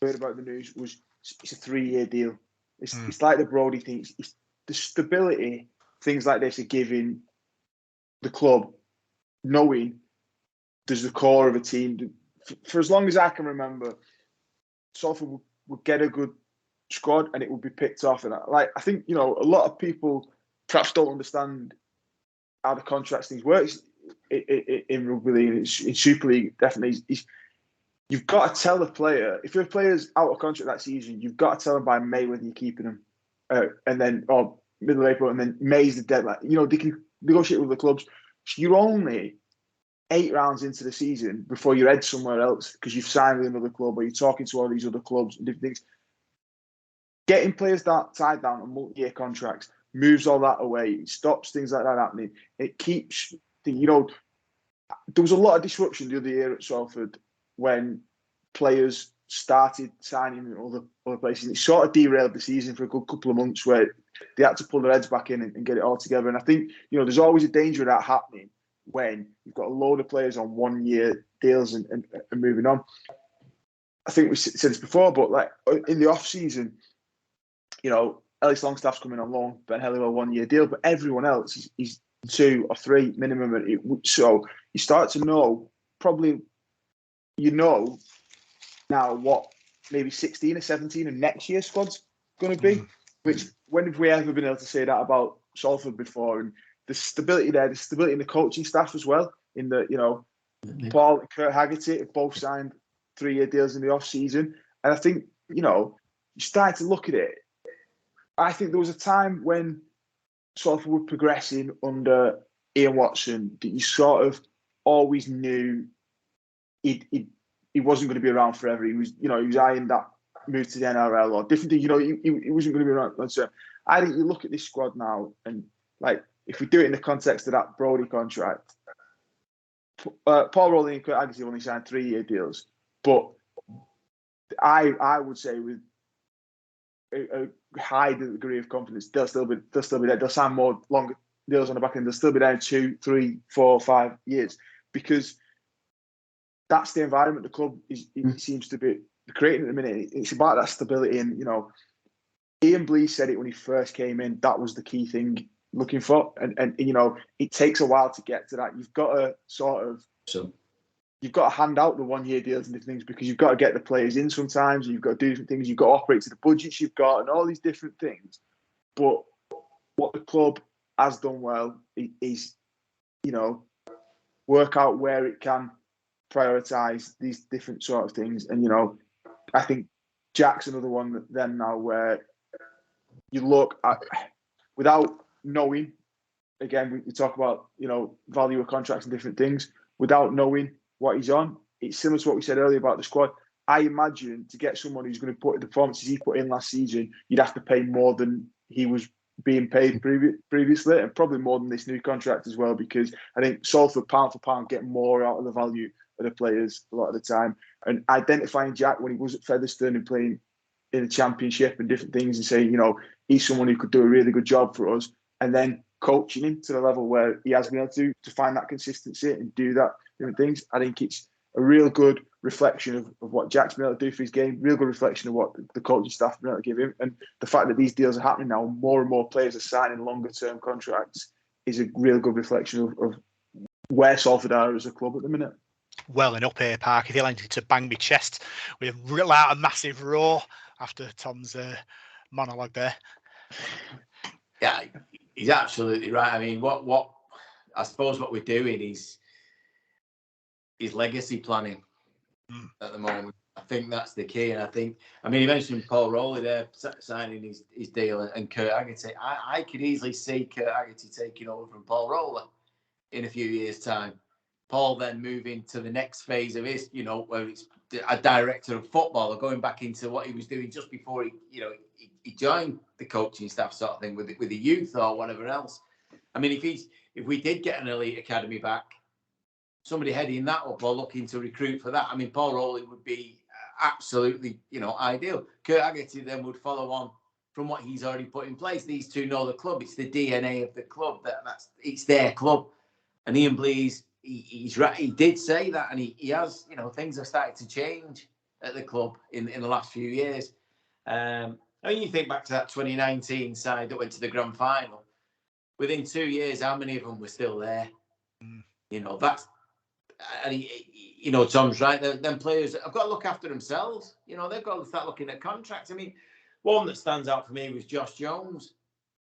I heard about the news was it's a 3-year deal. It's like the Brodie thing. It's the stability things like this are giving the club, knowing there's the core of a team. For as long as I can remember, Salford would get a good squad and it would be picked off. And I think, you know, a lot of people perhaps don't understand how the contracts things work in rugby league, in Super League. Definitely, you've got to tell the player, if your player's out of contract that season, you've got to tell them by May whether you're keeping them, and then or middle of April, and then May's the deadline. You know, they can negotiate with the clubs. So you're only 8 rounds into the season before you're head somewhere else because you've signed with another club or you're talking to all these other clubs and different things. Getting players tied down on multi-year contracts moves all that away. It stops things like that happening. It keeps, you know, there was a lot of disruption the other year at Salford when players started signing in other places. It sort of derailed the season for a good couple of months where they had to pull their heads back in and get it all together. And I think, you know, there's always a danger of that happening when you've got a load of players on 1-year deals and moving on. I think we said this before, but like in the off season, you know, Ellis Longstaff's coming on loan, Ben Helliwell 1-year deal, but everyone else is 2 or 3 minimum. So you start to know, probably, you know, now what maybe 16 or 17 of next year's squad's going to be. Which, when have we ever been able to say that about Salford before? And the stability there, the stability in the coaching staff as well. In the, you know, Paul and Kurt Haggerty have both signed 3-year deals in the off-season. And I think, you start to look at it. I think there was a time when Salford were progressing under Ian Watson that you sort of always knew he wasn't going to be around forever. He was eyeing that move to the NRL or different things. He wasn't going to be around. So I think you look at this squad now, and like if we do it in the context of that Brodie contract, Paul Rowley and Kurt Haggerty only signed 3-year deals, but I would say with a high degree of confidence, they'll still be there. They'll sign more longer deals on the back end. They'll still be there in 2, 3, 4, 5 years because that's the environment the club seems to be creating at the minute. It's about that stability, and Ian Blease said it when he first came in. That was the key thing looking for, and it takes a while to get to that. You've got to you've got to hand out the 1-year deals and different things because you've got to get the players in sometimes. And you've got to do different things. You've got to operate to the budgets you've got and all these different things. But what the club has done well is, work out where it can prioritise these different sort of things. And, I think Jack's another one then now where you look at, without knowing, again, we talk about, value of contracts and different things, without knowing what he's on. It's similar to what we said earlier about the squad. I imagine to get someone who's going to put the performances he put in last season, you'd have to pay more than he was being paid previously, and probably more than this new contract as well, because I think Salford, pound for pound, get more out of the value of the players a lot of the time. And identifying Jack when he was at Featherstone and playing in the Championship and different things and saying, he's someone who could do a really good job for us, and then coaching him to the level where he has been able to find that consistency and do that different things. I think it's a real good reflection of what Jack's been able to do for his game, real good reflection of what the coaching staff have been able to give him. And the fact that these deals are happening now, more and more players are signing longer term contracts, is a real good reflection of where Salford are as a club at the minute. Welling up here, Park. If you like to bang my chest with a massive roar after Tom's monologue there. Yeah, he's absolutely right. I mean, what I suppose what we're doing is legacy planning at the moment. I think that's the key. And I mean, you mentioned Paul Rowley there signing his deal and Kurt Haggerty. I could easily see Kurt Haggerty taking over from Paul Rowley in a few years' time. Paul then moving to the next phase of his, where it's a director of football or going back into what he was doing just before he joined the coaching staff sort of thing with the youth or whatever else. I mean, if we did get an elite academy back, somebody heading that up or looking to recruit for that, I mean, Paul Rowley would be absolutely, ideal. Kurt Haggerty then would follow on from what he's already put in place. These two know the club. It's the DNA of the club. It's their club. And Ian Blease, he's right. He did say that, and he has, things have started to change at the club in the last few years. I mean, you think back to that 2019 side that went to the grand final. Within 2 years, how many of them were still there? That's, and Tom's right. Them players have got to look after themselves. They've got to start looking at contracts. I mean, one that stands out for me was Josh Jones.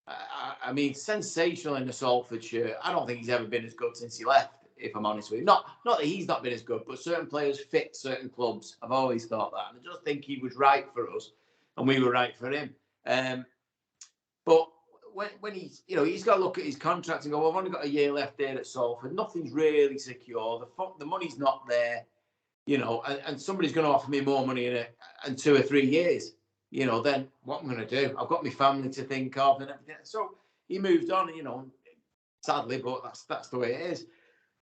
I mean, sensational in the Salford shirt. I don't think he's ever been as good since he left, if I'm honest with you. Not that he's not been as good, but certain players fit certain clubs. I've always thought that. And I just think he was right for us, and we were right for him. But when he's got to look at his contract and go, well, I've only got a year left there at Salford. Nothing's really secure. The money's not there, and somebody's going to offer me more money in 2 or 3 years. Then what I'm going to do? I've got my family to think of and everything. So he moved on, sadly, but that's the way it is.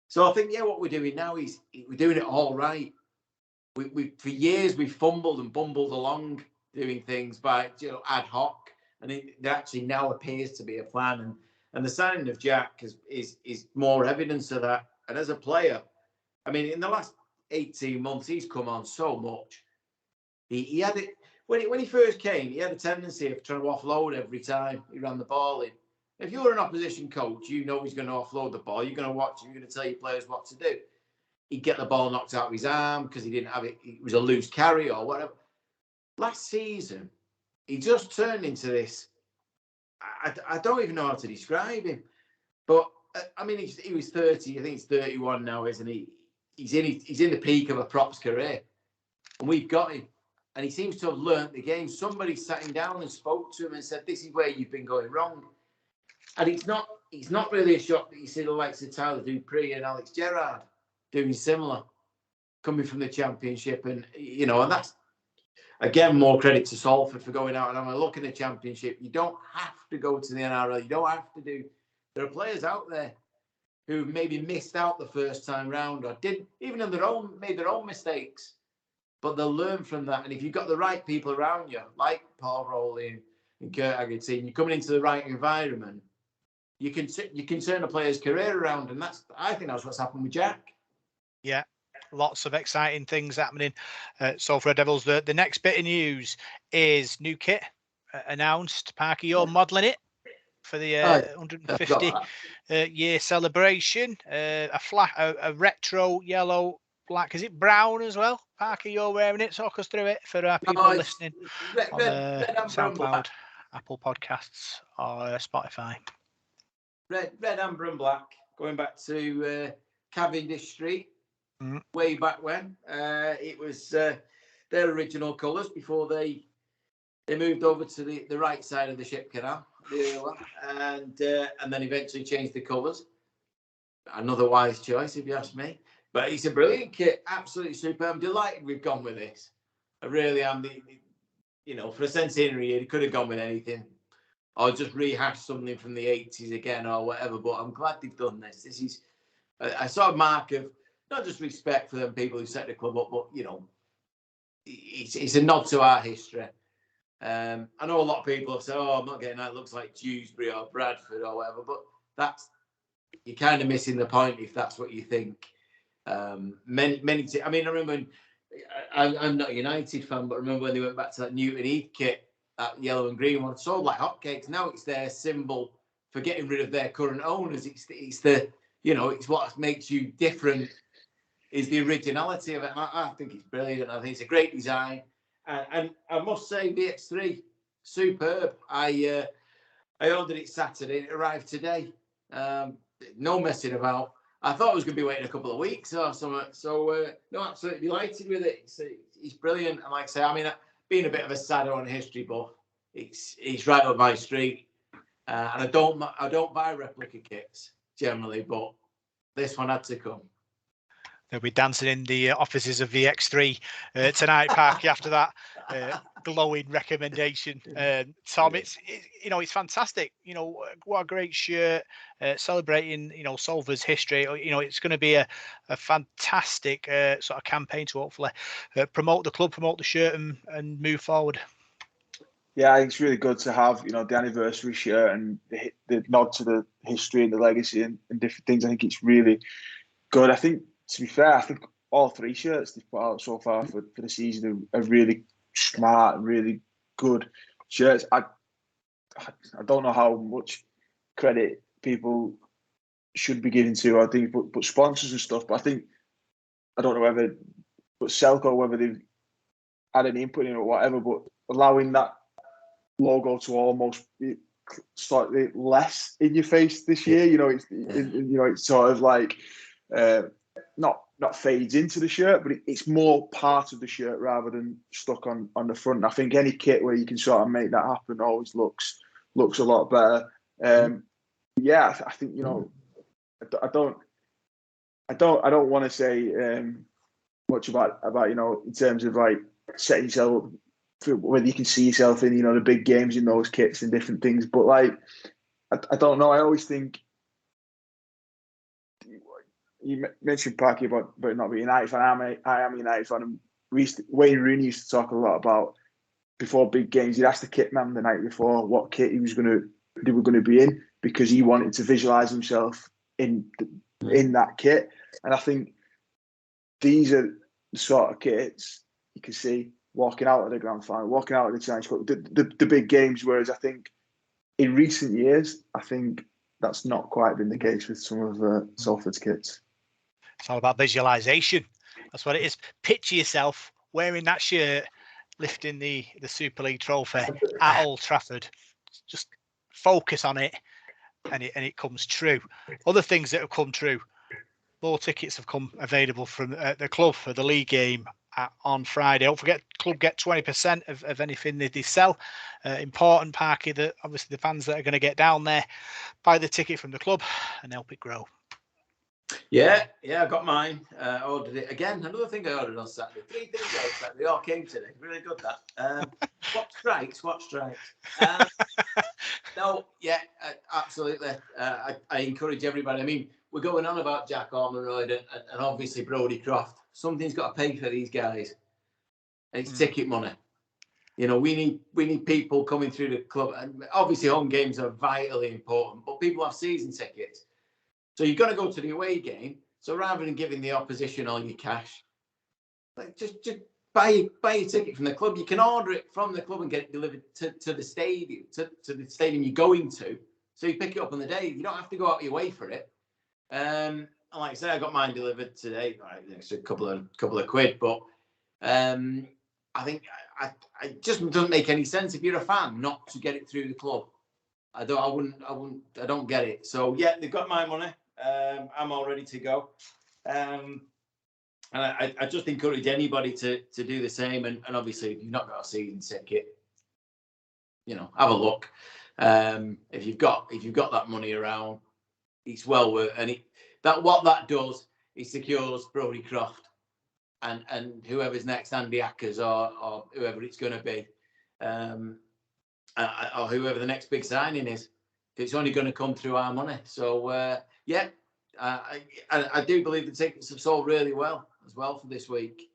So I think, what we're doing now is we're doing it all right. We for years we've fumbled and bumbled along doing things by ad hoc, and there actually now appears to be a plan. And the signing of Jack is more evidence of that. And as a player, I mean, in the last 18 months, he's come on so much. He had it. When he first came, he had a tendency of trying to offload every time he ran the ball in. If you're an opposition coach, he's going to offload the ball. You're going to watch. You're going to tell your players what to do. He'd get the ball knocked out of his arm because he didn't have it. It was a loose carry or whatever. Last season, he just turned into this. I don't even know how to describe him. But, I mean, he was 30. I think he's 31 now, isn't he? he's in the peak of a props career, and we've got him. And he seems to have learnt the game. Somebody sat him down and spoke to him and said, "This is where you've been going wrong." And it's not really a shock that you see the likes of Tyler Dupree and Alex Gerrard doing similar, coming from the Championship. And, you know, and that's, again, more credit to Salford for going out and having a look in the Championship. You don't have to go to the NRL. You don't have to do. There are players out there who maybe missed out the first time round or didn't, even on made their own mistakes. But they'll learn from that. And if you've got the right people around you, like Paul Rowley and Kurt Haggerty, and you're coming into the right environment, you can turn a player's career around. And I think that's what's happened with Jack. Yeah, lots of exciting things happening. Salford Devils. The next bit of news is new kit announced. Parker, you're modelling it for the 150 year celebration. A retro yellow, black. Is it brown as well? Parker, you're wearing it. Talk us through it for our people listening on SoundCloud, Apple Podcasts, or Spotify. Red, amber, and black. Going back to Cavendish Street, way back when. It was their original colours before they moved over to the right side of the Ship Canal, and then eventually changed the colours. Another wise choice, if you ask me. But it's a brilliant kit, absolutely superb. I'm delighted we've gone with this. I really am. For a centenary, it could have gone with anything, or just rehash something from the 80s again, or whatever. But I'm glad they've done this. This is a sort of mark of not just respect for them people who set the club up, but it's a nod to our history. I know a lot of people have said, "Oh, I'm not getting that. It looks like Dewsbury or Bradford or whatever," but you're kind of missing the point if that's what you think. I remember I'm not a United fan, but I remember when they went back to that Newton Heath kit, that yellow and green one, sold like hotcakes. Now it's their symbol for getting rid of their current owners. It's what makes you different, is the originality of it. I think it's brilliant. I think it's a great design. And I must say, VX3, superb. I ordered it Saturday. It arrived today. No messing about. I thought I was going to be waiting a couple of weeks or something. So, no, absolutely delighted with it. It's brilliant. And like I say, being a bit of a sadder on history buff, it's right up my street. And I don't buy replica kits generally, but this one had to come. They'll be dancing in the offices of VX3 tonight, Parky, after that glowing recommendation. Tom, it's fantastic. What a great shirt, celebrating Salford's history. It's going to be a fantastic sort of campaign to hopefully promote the club, promote the shirt, and move forward. Yeah, I think it's really good to have the anniversary shirt and the nod to the history and the legacy and different things. I think it's really good. I think, to be fair, I think all three shirts they've put out so far for the season are really smart, really good shirts. I don't know how much credit people should be given to, I think, but sponsors and stuff. But I don't know whether Selco, whether they've had any input in it or whatever, but allowing that logo to almost be slightly less in your face this year. It's sort of like not fades into the shirt, but it's more part of the shirt rather than stuck on the front. And I think any kit where you can sort of make that happen always looks a lot better. I think I don't want to say much about in terms of like setting yourself up for whether you can see yourself in the big games in those kits and different things. But like I don't know. I always think. You mentioned Parky about not being a United fan. I am a United fan. And Wayne Rooney used to talk a lot about before big games. He'd ask the kit man the night before what kit they were going to be in, because he wanted to visualize himself in that kit. And I think these are the sort of kits you can see walking out of the grand final, walking out of the Challenge Cup, the big games. Whereas I think in recent years, I think that's not quite been the case with some of Salford's kits. It's all about visualization. That's what it is. Picture yourself wearing that shirt, lifting the Super League trophy at Old Trafford. Just focus on it, and it comes true. Other things that have come true: more tickets have come available from the club for the Leigh game on Friday. Don't forget, club get 20% of anything they sell. Important, Parky, that obviously the fans that are going to get down there buy the ticket from the club and help it grow. Yeah, I got mine. Ordered it again. Another thing I ordered on Saturday. 3 things on Saturday. They all came today. Really good, that. What strikes? No, yeah, absolutely. I encourage everybody. I mean, we're going on about Jack Ormondroyd and obviously Brodie Croft. Something's got to pay for these guys. It's ticket money. You know, we need people coming through the club. And obviously, home games are vitally important, but people have season tickets. So you're going to go to the away game. So rather than giving the opposition all your cash, like just buy a ticket from the club. You can order it from the club and get it delivered to the stadium, to the stadium you're going to. So you pick it up on the day. You don't have to go out of your way for it. And like I say, I got mine delivered today. Right, it's a couple of quid, but I think I just doesn't make any sense if you're a fan not to get it through the club. I don't get it. So yeah, they've got my money. I'm all ready to go. And I just encourage anybody to do the same. And obviously, if you've not got a season ticket, you know, have a look. If you've got that money around, it's well worth. And what that does is secures Brodie Croft and whoever's next, Andy Ackers or whoever it's going to be, or whoever the next big signing is. It's only going to come through our money. So yeah. I do believe the tickets have sold really well as well for this week.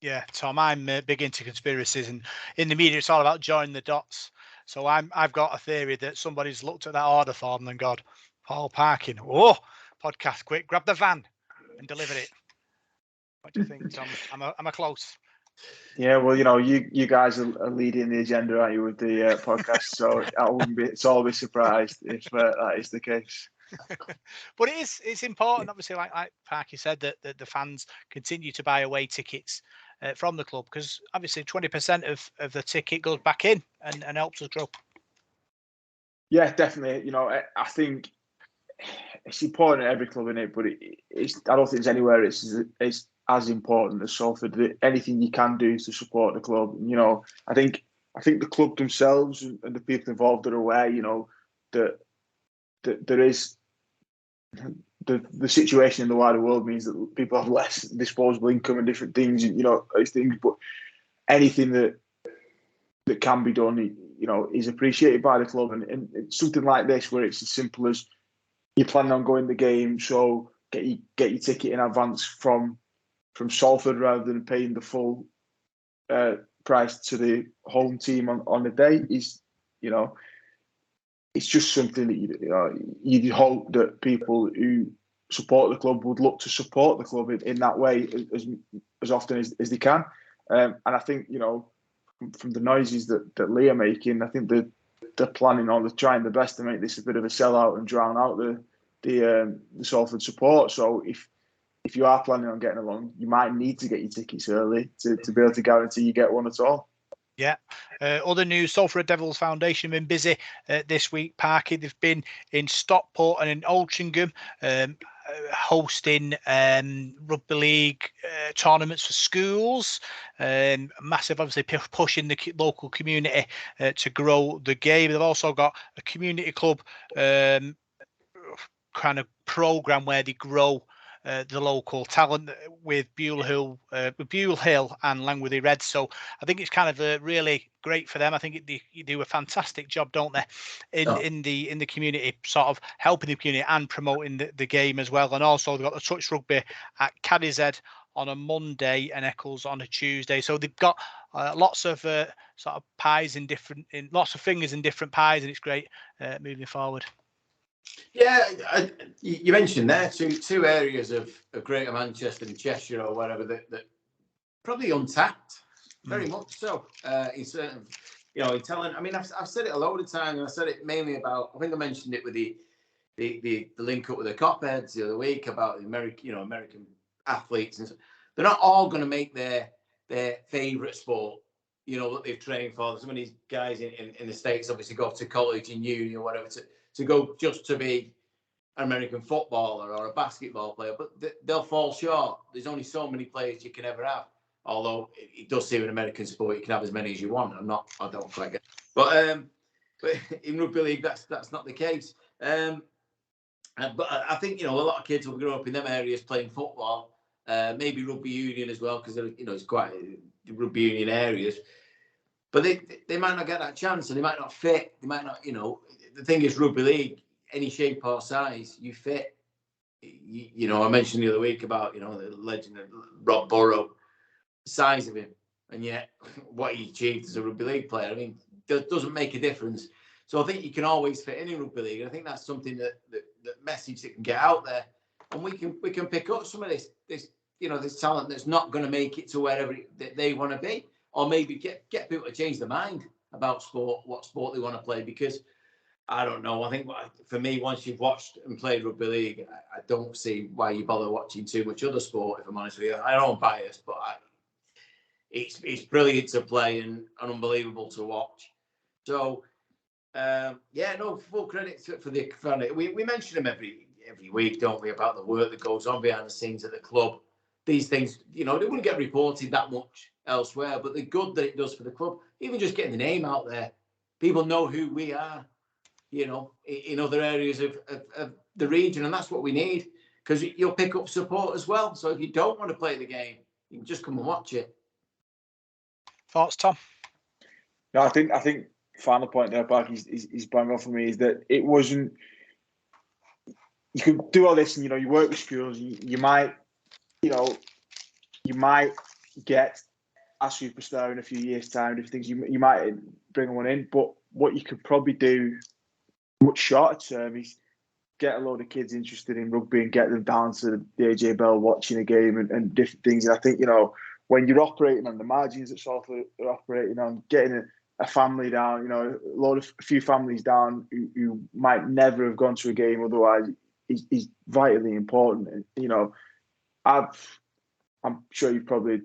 Yeah, Tom, I'm big into conspiracies, and in the media, it's all about joining the dots. So I've got a theory that somebody's looked at that order form and gone, Paul Parkin, podcast, quick, grab the van and deliver it. What do you think, Tom? Am I close? Yeah, well, you know, you guys are leading the agenda, aren't you, with the podcast? So I wouldn't be at all surprised if that is the case. But it's important, obviously, like Parky said, that the fans continue to buy away tickets from the club, because obviously 20% of the ticket goes back in and helps us grow. Yeah, definitely. You know, I think it's important at every club in it, but it's I don't think there's anywhere it's as important as Salford. Anything you can do to support the club. You know, I think the club themselves and the people involved are aware. You know, that there is the situation in the wider world means that people have less disposable income and different things. You know, those things. But anything that can be done, you know, is appreciated by the club. And it's something like this where it's as simple as you're planning on going the game, so get your ticket in advance from Salford rather than paying the full price to the home team on the day. Is, you know, it's just something that you'd hope that people who support the club would look to support the club in that way as often as they can. And I think, you know, from the noises that Leigh are making, I think they're planning on trying their best to make this a bit of a sellout and drown out the Salford support. So if you are planning on getting along, you might need to get your tickets early to be able to guarantee you get one at all. Yeah. Other news, Salford Devils Foundation have been busy this week, Parky. They've been in Stockport and in Altrincham hosting rugby league tournaments for schools. Massive, obviously, pushing the local community to grow the game. They've also got a community club kind of program where they grow the local talent with Buell Hill and Langworthy Reds. So I think it's kind of really great for them. I think they do a fantastic job, don't they, in the community, sort of helping the community and promoting the game as well. And also they've got the touch rugby at Cadizhead on a Monday and Eccles on a Tuesday. So they've got lots of sort of pies in lots of fingers in different pies, and it's great moving forward. Yeah, you mentioned there two areas of Greater Manchester and Cheshire or whatever that probably untapped, very much so. In certain, you know, in telling. I mean, I've said it a load of times, and I said it mainly about. I think I mentioned it with the link up with the Copheads the other week about the American athletes, and they're not all going to make their favourite sport, you know, that they've trained for. Some of these guys in the States obviously go to college and uni or whatever to go just to be an American footballer or a basketball player, but they'll fall short. There's only so many players you can ever have. Although it does seem in American sport you can have as many as you want. I don't quite get it. But in rugby league, that's not the case. But I think, a lot of kids will grow up in them areas playing football, maybe rugby union as well, because it's quite rugby union areas. But they might not get that chance, and they might not fit. They might not, the thing is, rugby league, any shape or size, you fit. I mentioned the other week about, the legend of Rob Burrow, the size of him, and yet what he achieved as a rugby league player, I mean, doesn't make a difference. So I think you can always fit in rugby league. And I think that's something that message that can get out there, and we can pick up some of this talent that's not going to make it to wherever they want to be, or maybe get people to change their mind about sport, what sport they want to play. Because I don't know. I think for me, once you've watched and played rugby league, I don't see why you bother watching too much other sport. If I'm honest with you, I know I'm biased, but it's brilliant to play and unbelievable to watch. So. Full credit for the family. We mention them every week, don't we, about the work that goes on behind the scenes at the club. These things, they wouldn't get reported that much elsewhere, but the good that it does for the club, even just getting the name out there, people know who we are, in other areas of the region, and that's what we need, because you'll pick up support as well. So if you don't want to play the game, you can just come and watch it. Thoughts, Tom? No, I think final point there, Park, is bang on for me, is that it wasn't. You could do all this, and you work with schools. You might get a superstar in a few years' time. Different things you might bring one in, but what you could probably do much shorter term is get a load of kids interested in rugby and get them down to the AJ Bell watching a game and different things. And I think when you're operating on the margins that Salford are operating on, getting a family down, a few families down who might never have gone to a game otherwise is vitally important. And, I'm sure you've probably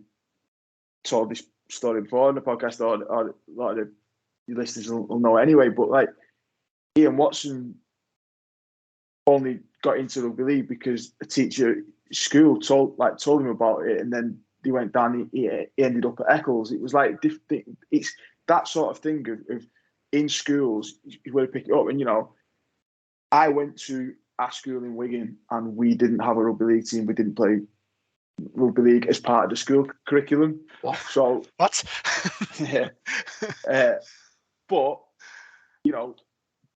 told this story before on the podcast, or a lot of the listeners will know anyway, but like Ian Watson only got into rugby league because a teacher at school told him about it, and then he went down, he ended up at Eccles. It was like it's that sort of thing of in schools, you want to pick it up. And, I went to a school in Wigan and we didn't have a rugby league team. We didn't play rugby league as part of the school curriculum. What? So what? Yeah. But,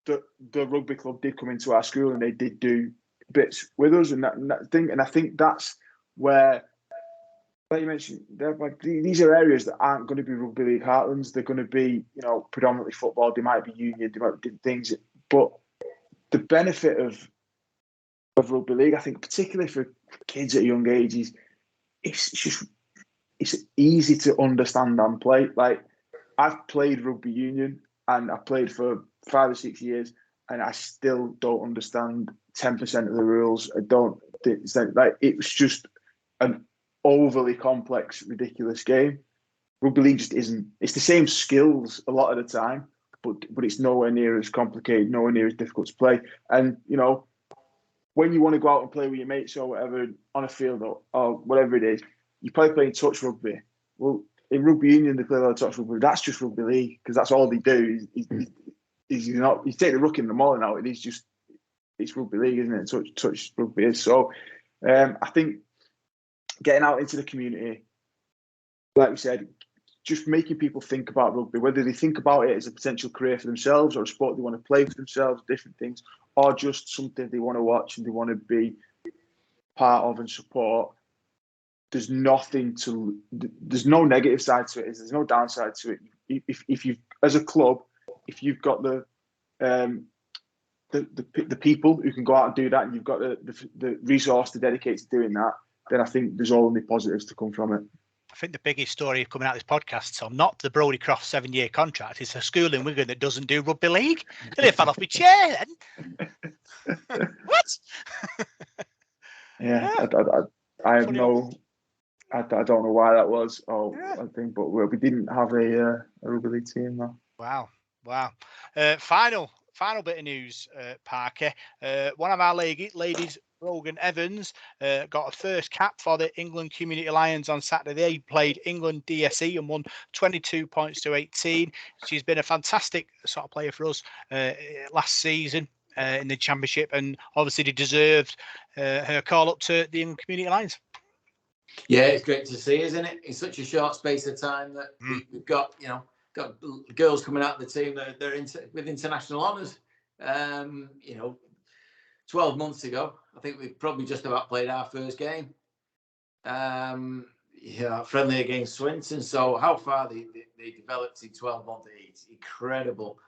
the rugby club did come into our school and they did do bits with us and that thing. And I think that's where, like you mentioned, these are areas that aren't going to be rugby league heartlands. They're going to be, predominantly football. They might be union, they might be different things. But the benefit of rugby league, I think, particularly for kids at young ages, it's easy to understand and play. Like, I've played rugby union and I played for 5 or 6 years, and I still don't understand 10% of the rules. I don't think it was just an overly complex, ridiculous game. Rugby league just isn't. It's the same skills a lot of the time, but it's nowhere near as complicated, nowhere near as difficult to play. And when you want to go out and play with your mates or whatever on a field or whatever it is, you probably play touch rugby. Well, in rugby union they play a lot of touch rugby. That's just rugby league because that's all they do. You take the ruck in the mall now. It's rugby league, isn't it? Touch rugby is. So I think getting out into the community, like we said, just making people think about rugby, whether they think about it as a potential career for themselves or a sport they want to play for themselves, different things, or just something they want to watch and they want to be part of and support. There's no negative side to it. There's no downside to it. If you, as a club, if you've got the people who can go out and do that, and you've got the resource to dedicate to doing that, then I think there's only positives to come from it. I think the biggest story coming out of this podcast, Tom, not the Brodie Croft 7-year contract, it's a school in Wigan that doesn't do rugby league. Then it fell off my chair then. What? Yeah. I have no. I don't know why that was. I think, but we didn't have a rugby league team though. Wow. Final final bit of news, Parker. One of our ladies, Brogan Evans, got a first cap for the England Community Lions on Saturday. They played England DSE and won 22 points to 18. She's been a fantastic sort of player for us last season in the Championship, and obviously deserved her call up to the England Community Lions. Yeah, it's great to see, isn't it? In such a short space of time that we've got, got girls coming out of the team that they're with international honours. 12 months ago, I think we probably just about played our first game. Friendly against Swinton. So how far they developed in 12 months, it's incredible.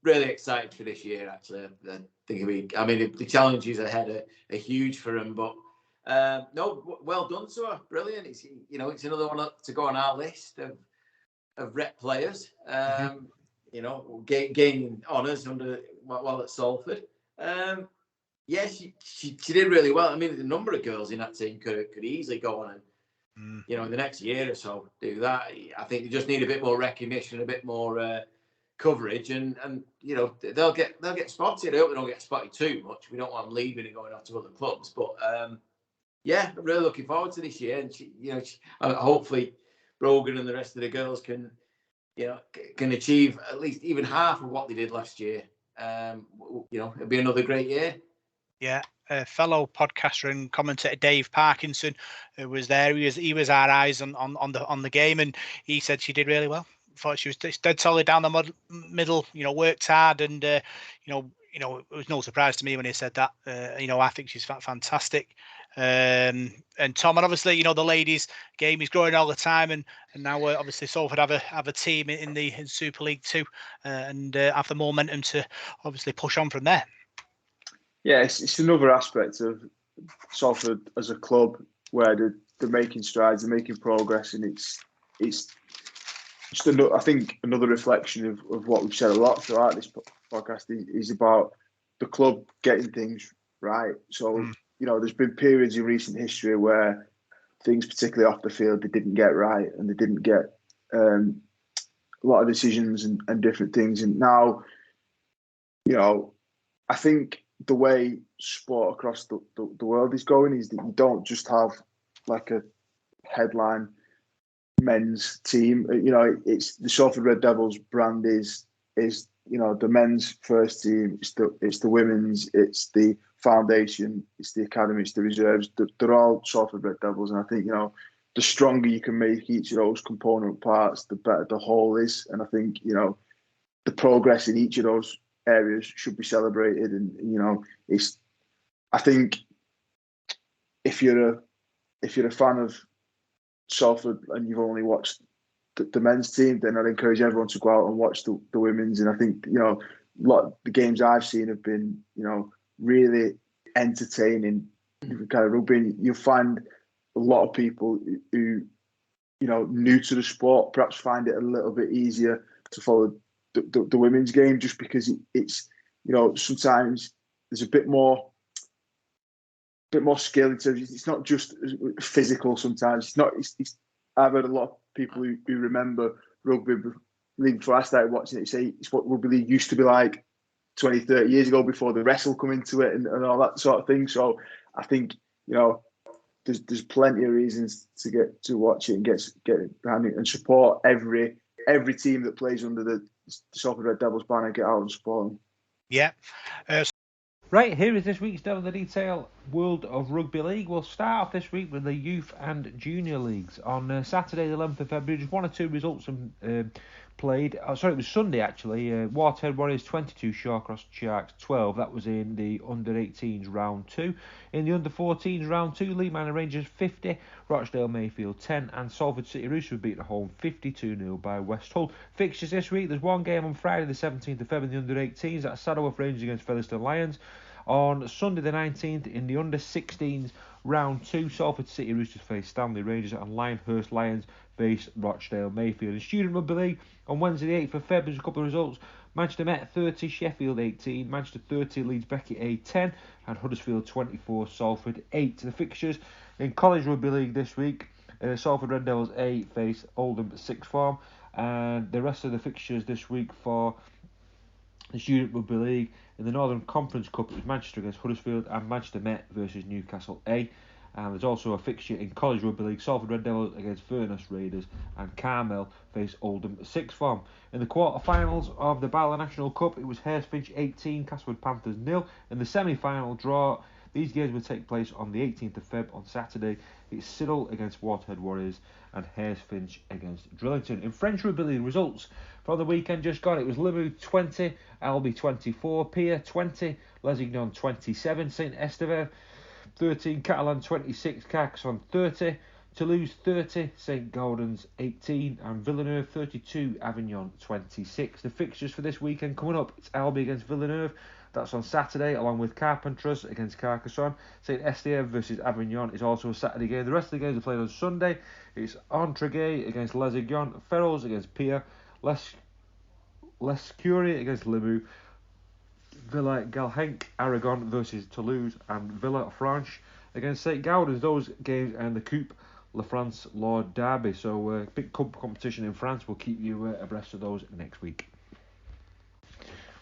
Really excited for this year, actually. I think the challenges ahead are huge for them, but well done to her. Brilliant. It's another one to go on our list of rep players. Gaining honours while at Salford. She did really well. I mean, the number of girls in that team could easily go on and in the next year or so do that. I think they just need a bit more recognition, a bit more coverage, and they'll get spotted. I hope they don't get spotted too much. We don't want them leaving and going off to other clubs, but I'm really looking forward to this year. And hopefully Brogan and the rest of the girls can achieve at least even half of what they did last year. It'll be another great year. Yeah. Fellow podcaster and commentator Dave Parkinson, who was there, he was our eyes on the game, and he said she did really well. Thought she was dead solid down the middle. Worked hard, and it was no surprise to me when he said that. I think she's fantastic. And Tom, and obviously, the ladies' game is growing all the time, and now obviously Salford have a team in Super League 2, and have the momentum to obviously push on from there. Yeah, it's another aspect of Salford as a club where they're making strides, they're making progress, and it's just another reflection of what we've said a lot throughout this podcast is about the club getting things right. So, there's been periods in recent history where things, particularly off the field, they didn't get right, and they didn't get a lot of decisions and different things. And now, I think the way sport across the world is going is that you don't just have like a headline men's team. It's the Salford Red Devils brand is the men's first team. It's the women's. It's the foundation. It's the academy. It's the reserves. They're all Salford Red Devils, and I think the stronger you can make each of those component parts, the better the whole is. And I think the progress in each of those areas should be celebrated. And I think if you're a fan of Salford and you've only watched the men's team, then I'd encourage everyone to go out and watch the women's. And I think a lot of the games I've seen have been really entertaining kind of rugby. You'll find a lot of people who new to the sport perhaps find it a little bit easier to follow the women's game, just because it's sometimes there's a bit more skill in terms. It's not just physical. Sometimes it's not. I've heard a lot of people who remember rugby before I started watching it say it's what rugby league used to be like 20, 30 years ago before the wrestle come into it and all that sort of thing. So I think there's plenty of reasons to get to watch it and get behind it and support every team that plays under the Salford Red Devils banner. Get out and support them. Yeah. Right, here is this week's Devil in the Detail World of Rugby League. We'll start off this week with the youth and junior leagues. On Saturday, the 11th of February, just one or two results played. It was Sunday actually. Waterhead Warriors 22, Shawcross Sharks 12. That was in the under-18s round 2. In the under-14s round 2, Leigh Manor Rangers 50, Rochdale Mayfield 10, and Salford City Roosters were beaten at home 52-0 by West Hull. Fixtures this week: there's one game on Friday the 17th of February in the under-18s. That's Saddleworth Rangers against Featherstone Lions. On Sunday the 19th in the under-16s round 2, Salford City Roosters face Stanley Rangers and Lyndhurst Lions face Rochdale Mayfield. In Student Rugby League on Wednesday the 8th of February, there's a couple of results. Manchester Met 30, Sheffield 18, Manchester 30 leads Beckett A 10, and Huddersfield 24, Salford 8. The fixtures in College Rugby League this week: Salford Red Devils A face Oldham Sixth Form, and the rest of the fixtures this week for The Student Rugby League. In the Northern Conference Cup, it was Manchester against Huddersfield and Manchester Met versus Newcastle A. And there's also a fixture in College Rugby League. Salford Red Devils against Furness Raiders, and Carmel face Oldham Sixth Form. In the quarter-finals of the Bala National Cup, it was Hurstfinch 18, Castlewood Panthers 0. In the semi-final draw, these games will take place on the 18th of Feb on Saturday. It's Siddle against Waterhead Warriors and Hurstfinch against Drillington. In French Rugby League results from the weekend just gone, it was Limoux 20, Albi 24, Pia 20, Lesignan 27, Saint Estevan 13, Catalan 26, Carcassonne 30, Toulouse 30, St Gaudens 18, and Villeneuve 32, Avignon 26. The fixtures for this weekend coming up, it's Albi against Villeneuve. That's on Saturday, along with Carpentras against Carcassonne. St Estienne versus Avignon is also a Saturday game. The rest of the games are played on Sunday. It's Entreguet against Lesignan, Ferrols against Pia, Lescurie against Limoux, Villa Galhenc Aragon versus Toulouse, and Villa Franche against St Gaudens. Those games and the Coupe La France Lord Derby. So big cup competition in France. We'll keep you abreast of those next week.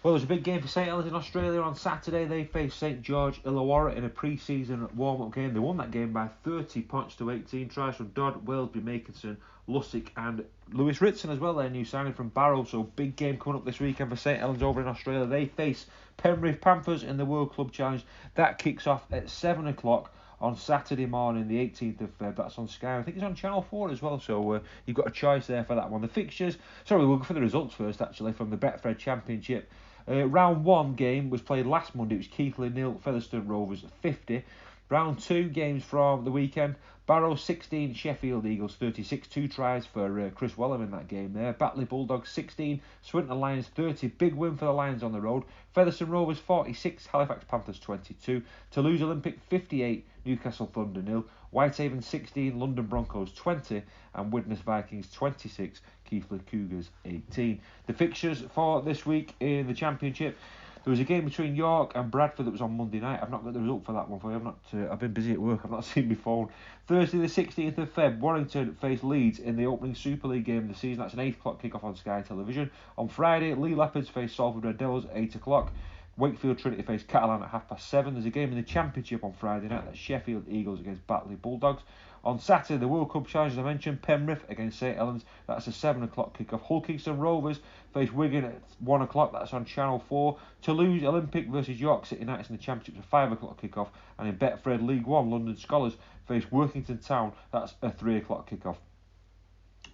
Well, there's a big game for St Helens in Australia on Saturday. They faced St George Illawarra in a pre-season warm-up game. They won that game by 30 points to 18. Tries from Dodd, Welsby, Makinson, Lussick and Lewis Ritson as well, their new signing from Barrow. So big game coming up this weekend for St Helens over in Australia. They face Penrith Panthers in the World Club Challenge. That kicks off at 7 o'clock on Saturday morning, the 18th of Feb. That's on Sky. I think it's on Channel 4 as well, so you've got a choice there for that one. The fixtures, we'll go for the results first, actually, from the Betfred Championship. Round 1 game was played last Monday. It was Keighley 0, Featherstone Rovers 50. Round 2 games from the weekend. Barrow 16, Sheffield Eagles 36. 2 tries for Chris Wellham in that game there. Batley Bulldogs 16, Swinton Lions 30. Big win for the Lions on the road. Featherstone Rovers 46, Halifax Panthers 22. Toulouse Olympic 58, Newcastle Thunder 0. Whitehaven 16, London Broncos 20. And Widnes Vikings 26, Keighley Cougars 18. The fixtures for this week in the Championship. There was a game between York and Bradford that was on Monday night. I've not got the result for that one for you. I've been busy at work. I've not seen my phone. Thursday the 16th of Feb, Warrington faced Leeds in the opening Super League game of the season. That's an 8 o'clock kick-off on Sky Television. On Friday, Leigh Leopards faced Salford Red Devils at 8 o'clock. Wakefield Trinity faced Catalan at 7:30. There's a game in the Championship on Friday night. That's Sheffield Eagles against Batley Bulldogs. On Saturday, the World Cup Challenge, as I mentioned, Penrith against St Helens. That's a 7 o'clock kick-off. Hull Kingston Rovers face Wigan at 1 o'clock. That's on Channel 4. Toulouse Olympic versus York City Knights in the Championship. It's a 5 o'clock kick-off. And in Betfred League 1, London Scholars face Workington Town. That's a 3 o'clock kick-off.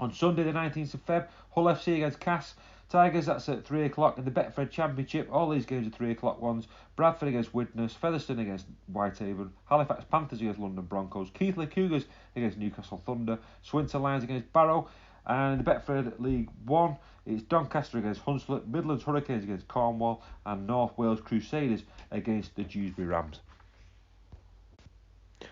On Sunday, the 19th of Feb, Hull FC against Cass Tigers, that's at 3 o'clock. In the Betfred Championship, all these games are 3 o'clock ones. Bradford against Widnes, Featherstone against Whitehaven, Halifax Panthers against London Broncos, Keighley Cougars against Newcastle Thunder, Swinton Lions against Barrow, and in the Betfred League 1, it's Doncaster against Hunslet, Midlands Hurricanes against Cornwall, and North Wales Crusaders against the Dewsbury Rams.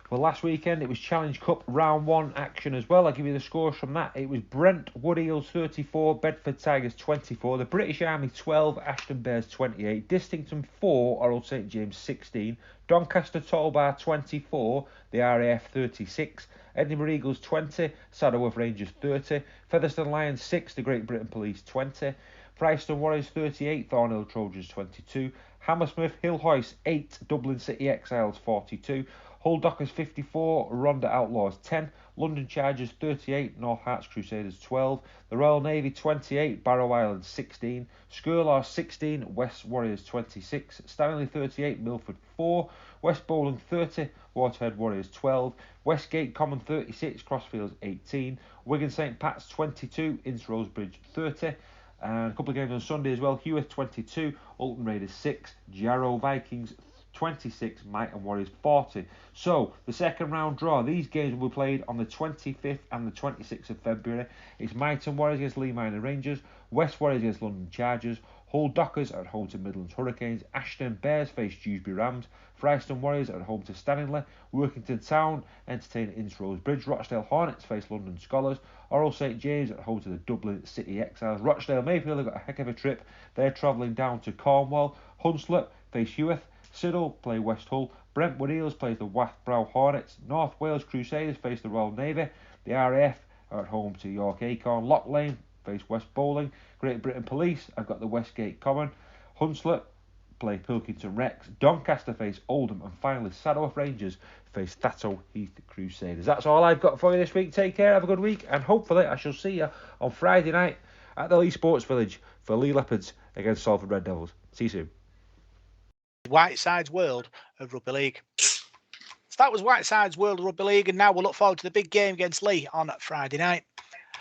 Well, last weekend it was Challenge Cup Round 1 action as well. I'll give you the scores from that. It was Brent Wood Eels 34, Bedford Tigers 24, the British Army 12, Ashton Bears 28, Distington 4, Oral St James 16, Doncaster Tollbar 24, the RAF 36, Edinburgh Eagles 20, Saddleworth Rangers 30, Featherstone Lions 6, the Great Britain Police 20, Fryston Warriors 38, Thornhill Trojans 22, Hammersmith Hill Hoist 8, Dublin City Exiles 42, Hull Dockers 54, Ronda Outlaws 10, London Chargers 38, North Hearts Crusaders 12, the Royal Navy 28, Barrow Island 16, Skirlaw 16, West Warriors 26, Stanley 38, Milford 4, West Bowling 30, Waterhead Warriors 12, Westgate Common 36, Crossfields 18, Wigan St Pat's 22, Ince Rosebridge 30, and a couple of games on Sunday as well. Heworth 22, Alton Raiders 6, Jarrow Vikings 26, Mighton Warriors 40. So the second round draw, these games will be played on the 25th and the 26th of February. It's Mighton Warriors against Leigh Minor Rangers, West Warriors against London Chargers, Hull Dockers at home to Midlands Hurricanes, Ashton Bears face Dewsbury Rams, Fryston Warriors at home to Stanley, Workington Town entertain Ince Rosebridge, Rochdale Hornets face London Scholars, Oral St James at home to the Dublin City Exiles. Rochdale Mayfield have got a heck of a trip. They're travelling down to Cornwall. Hunslet face Heworth, Siddle play West Hull, Brentwood Eels plays the Wathbrow Hornets, North Wales Crusaders face the Royal Navy, the RAF are at home to York Acorn, Lock Lane face West Bowling, Great Britain Police have got the Westgate Common, Hunslet play Pilkington Rex, Doncaster face Oldham, and finally Saddleworth Rangers face Thatto Heath Crusaders. That's all I've got for you this week. Take care, have a good week, and hopefully I shall see you on Friday night at the Leigh Sports Village for Leigh Leopards against Salford Red Devils. See you soon. Whiteside's World of Rugby League. So that was Whiteside's World of Rugby League, and now we'll look forward to the big game against Leigh on Friday night.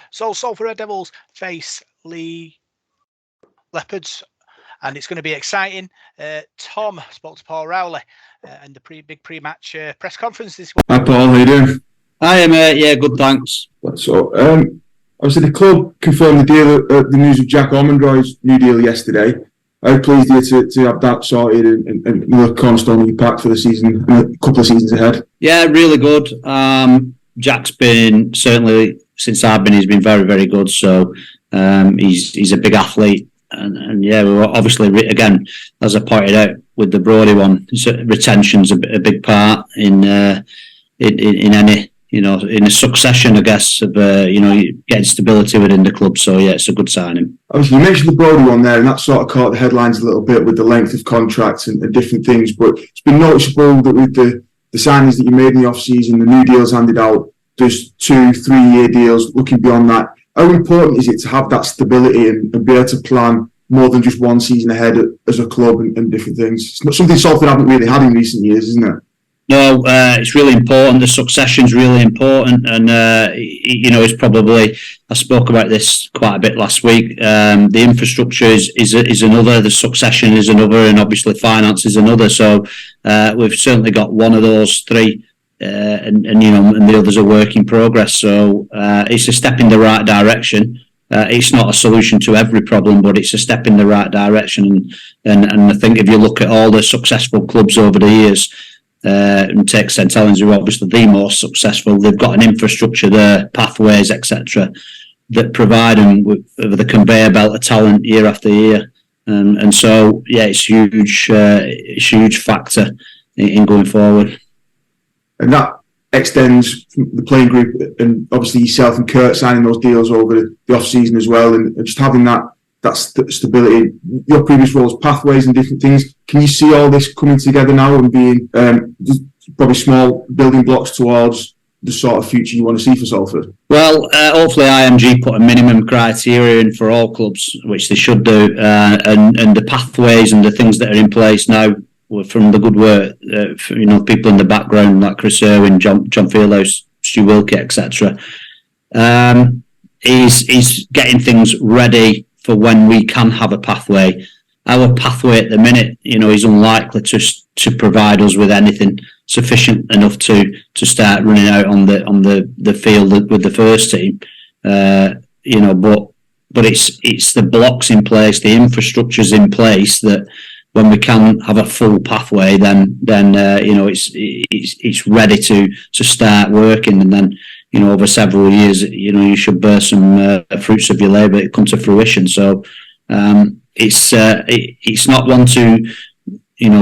So Salford Red Devils face Leigh Leopards, and it's going to be exciting. Tom spoke to Paul Rowley and the big pre-match press conference this week. Hi Paul, how you doing? Hi mate, yeah, good thanks. So, obviously the club confirmed the deal, the news of Jack Ormondroyd's new deal yesterday. How pleased are you to have that sorted and another cornerstone of your pack for the season and a couple of seasons ahead? Yeah, really good. Jack's been, certainly since I've been, he's been very, very good. So he's a big athlete. And yeah, we were obviously, again, as I pointed out with the Brodie one, retention's a big part in any, in a succession, I guess, of getting stability within the club. So yeah, it's a good signing. Obviously, you mentioned the Brodie one there, and that sort of caught the headlines a little bit with the length of contracts and different things. But it's been noticeable that with the signings that you made in the off season, the new deals handed out, there's 2-3 year deals. Looking beyond that, how important is it to have that stability and be able to plan more than just one season ahead as a club and different things? It's not something Salford haven't really had in recent years, isn't it? No, it's really important. The succession's really important, and it's probably, I spoke about this quite a bit last week. The infrastructure is another, the succession is another, and obviously finance is another. So we've certainly got one of those three, and the others are work in progress. So it's a step in the right direction. It's not a solution to every problem, but it's a step in the right direction. And I think if you look at all the successful clubs over the years, and take St Helens, who are obviously the most successful, they've got an infrastructure there, pathways, etc., that provide them with the conveyor belt of talent year after year. And so, yeah, it's huge factor in going forward. And that extends the playing group, and obviously yourself and Kurt signing those deals over the off season as well, and just having that stability. Your previous roles, pathways and different things. Can you see all this coming together now and being probably small building blocks towards the sort of future you want to see for Salford? Well, hopefully IMG put a minimum criteria in for all clubs, which they should do, and the pathways and the things that are in place now from the good work, people in the background like Chris Irwin, John Fieldhouse, Stu Wilkie, etc. Is getting things ready for when we can have a pathway. Our pathway at the minute, is unlikely to provide us with anything sufficient enough to start running out on the field with the first team. But it's the blocks in place, the infrastructure's in place that when we can have a full pathway, then it's ready to start working, and then over several years, you should bear some fruits of your labour come to fruition. So it's not one to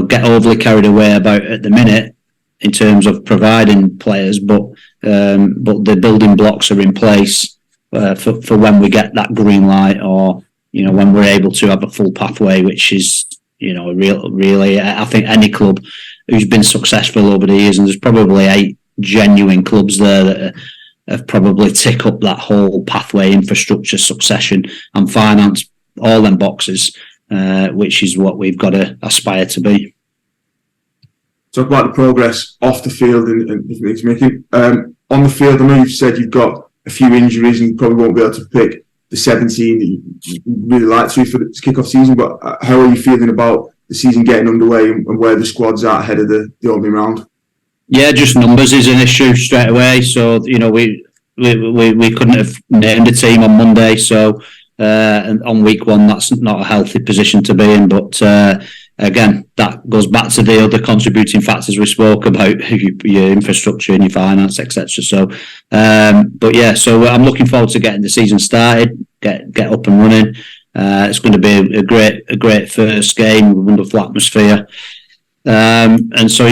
get overly carried away about at the minute in terms of providing players, but the building blocks are in place for when we get that green light, or when we're able to have a full pathway, which is really, I think any club who's been successful over the years, and there's probably 8 genuine clubs there that have probably tick up that whole pathway, infrastructure, succession and finance, all them boxes, which is what we've got to aspire to be. Talk about the progress off the field and different things making. On the field, I know you've said you've got a few injuries and you probably won't be able to pick the 17 that you really like to for the kick-off season, but how are you feeling about the season getting underway and where the squad's at ahead of the opening round? Yeah, just numbers is an issue straight away. So we couldn't have named a team on Monday. So and on week 1, that's not a healthy position to be in. But again, that goes back to the other contributing factors we spoke about, your infrastructure and your finance, etc. So, but yeah, so I'm looking forward to getting the season started, get up and running. It's going to be a great first game, wonderful atmosphere, and so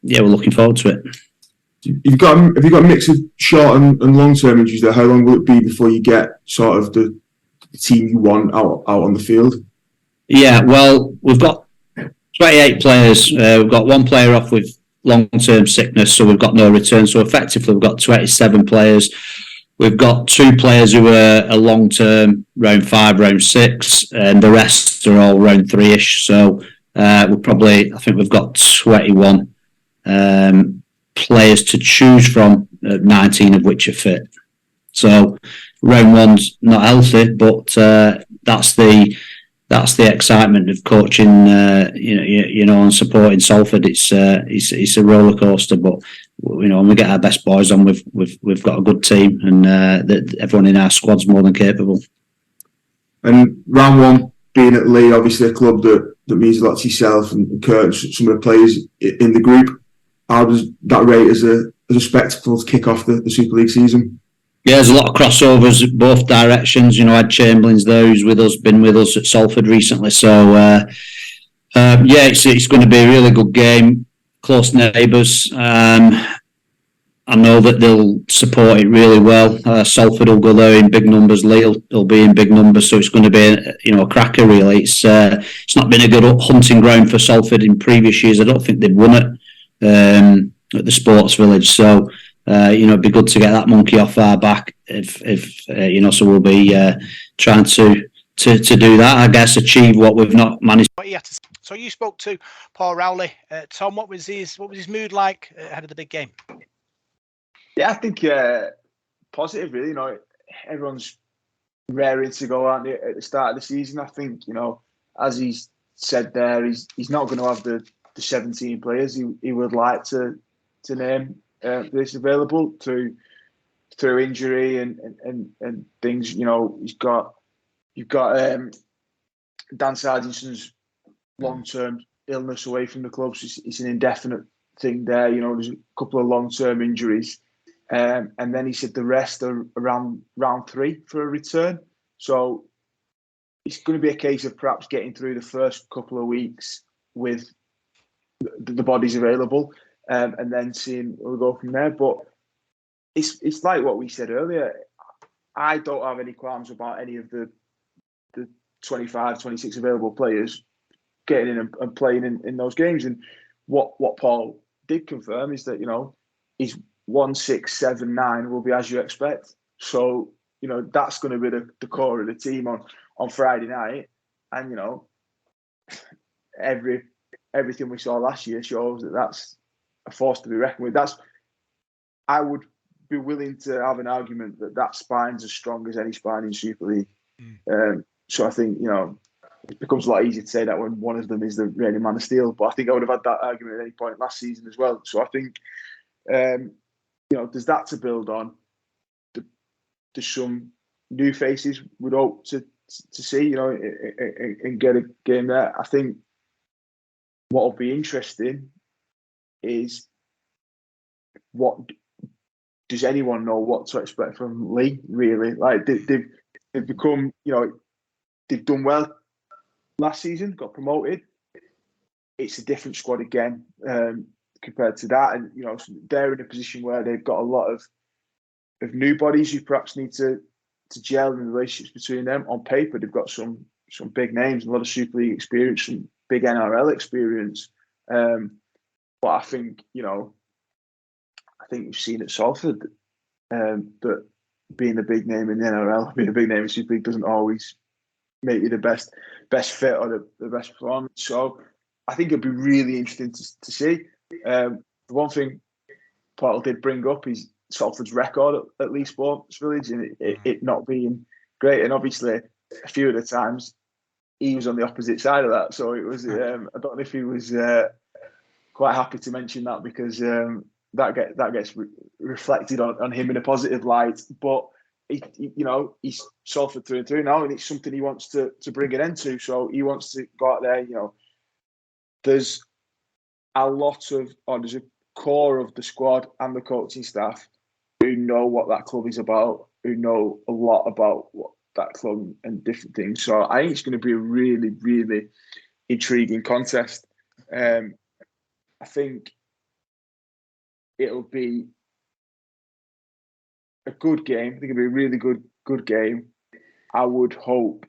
we're looking forward to it. Have you got a mix of short and long term injuries there? How long will it be before you get sort of the team you want out on the field? Yeah, well, we've got 28 players. We've got one player off with long-term sickness, so we've got no return. So effectively, we've got 27 players. We've got 2 players who are long-term, round 5, round 6, and the rest are all round 3-ish. So I think we've got 21 players to choose from, 19 of which are fit. So round 1's not healthy, but that's the excitement of coaching, and supporting Salford. It's a roller coaster, but when we get our best boys on, we've got a good team, and everyone in our squad's more than capable. And round 1 being at Leigh, obviously a club that means a lot to yourself and Kurt, some of the players in the group. How does that rate as a spectacle to kick off the Super League season? Yeah, there's a lot of crossovers both directions. Ed Chamberlain's there, who's been with us at Salford recently. So, it's going to be a really good game. Close neighbours. I know that they'll support it really well. Salford will go there in big numbers. Leigh will be in big numbers. So it's going to be a cracker, really. It's not been a good hunting ground for Salford in previous years. I don't think they've won it at the Sports Village. So. It'd be good to get that monkey off our back. So we'll be trying to do that. I guess achieve what we've not managed. So you spoke to Paul Rowley. Tom, what was his mood like ahead of the big game? Yeah, I think positive. Really, everyone's raring to go, aren't they, at the start of the season? I think as he's said there, he's not going to have the 17 players he would like to name. This available through injury and things. You've got Dan Sargent's long-term illness away from the club. So it's an indefinite thing there. There's a couple of long-term injuries, and then he said the rest are around round 3 for a return. So it's going to be a case of perhaps getting through the first couple of weeks with the bodies available. And then seeing where we go from there. But it's like what we said earlier. I don't have any qualms about any of the 25, 26 available players getting in and playing in those games. And what Paul did confirm is that, his 1, 6, 7, 9 will be as you expect. So, that's going to be the core of the team on Friday night. And, everything we saw last year shows that that's a force to be reckoned with. I would be willing to have an argument that spine's as strong as any spine in Super League. So I think it becomes a lot easier to say that when one of them is the reigning man of steel. But I think I would have had that argument at any point last season as well. So I think there's that to build on. There's some new faces we'd hope to see and get a game there. I think what will be interesting is does anyone know what to expect from Leigh, really? Like they've become, they've done well last season, got promoted. It's a different squad again compared to that, and they're in a position where they've got a lot of new bodies who perhaps need to gel in the relationships between them. On paper, they've got some big names, a lot of Super League experience, some big NRL experience. But I think, we've seen at Salford that being a big name in the NRL, being a big name in Super League doesn't always make you the best fit or the best performance. So I think it'd be really interesting to see. The one thing Paul did bring up is Salford's record at Leigh Sports Village and it not being great. And obviously, a few of the times he was on the opposite side of that. So it was, I don't know if he was quite happy to mention that because that gets reflected on him in a positive light. But he's Salford through and through now, and it's something he wants to bring an end to. So he wants to go out there. There's there's a core of the squad and the coaching staff who know what that club is about, who know a lot about what that club and different things. So I think it's going to be a really, really intriguing contest. I think it'll be a good game. I think it'll be a really good game. I would hope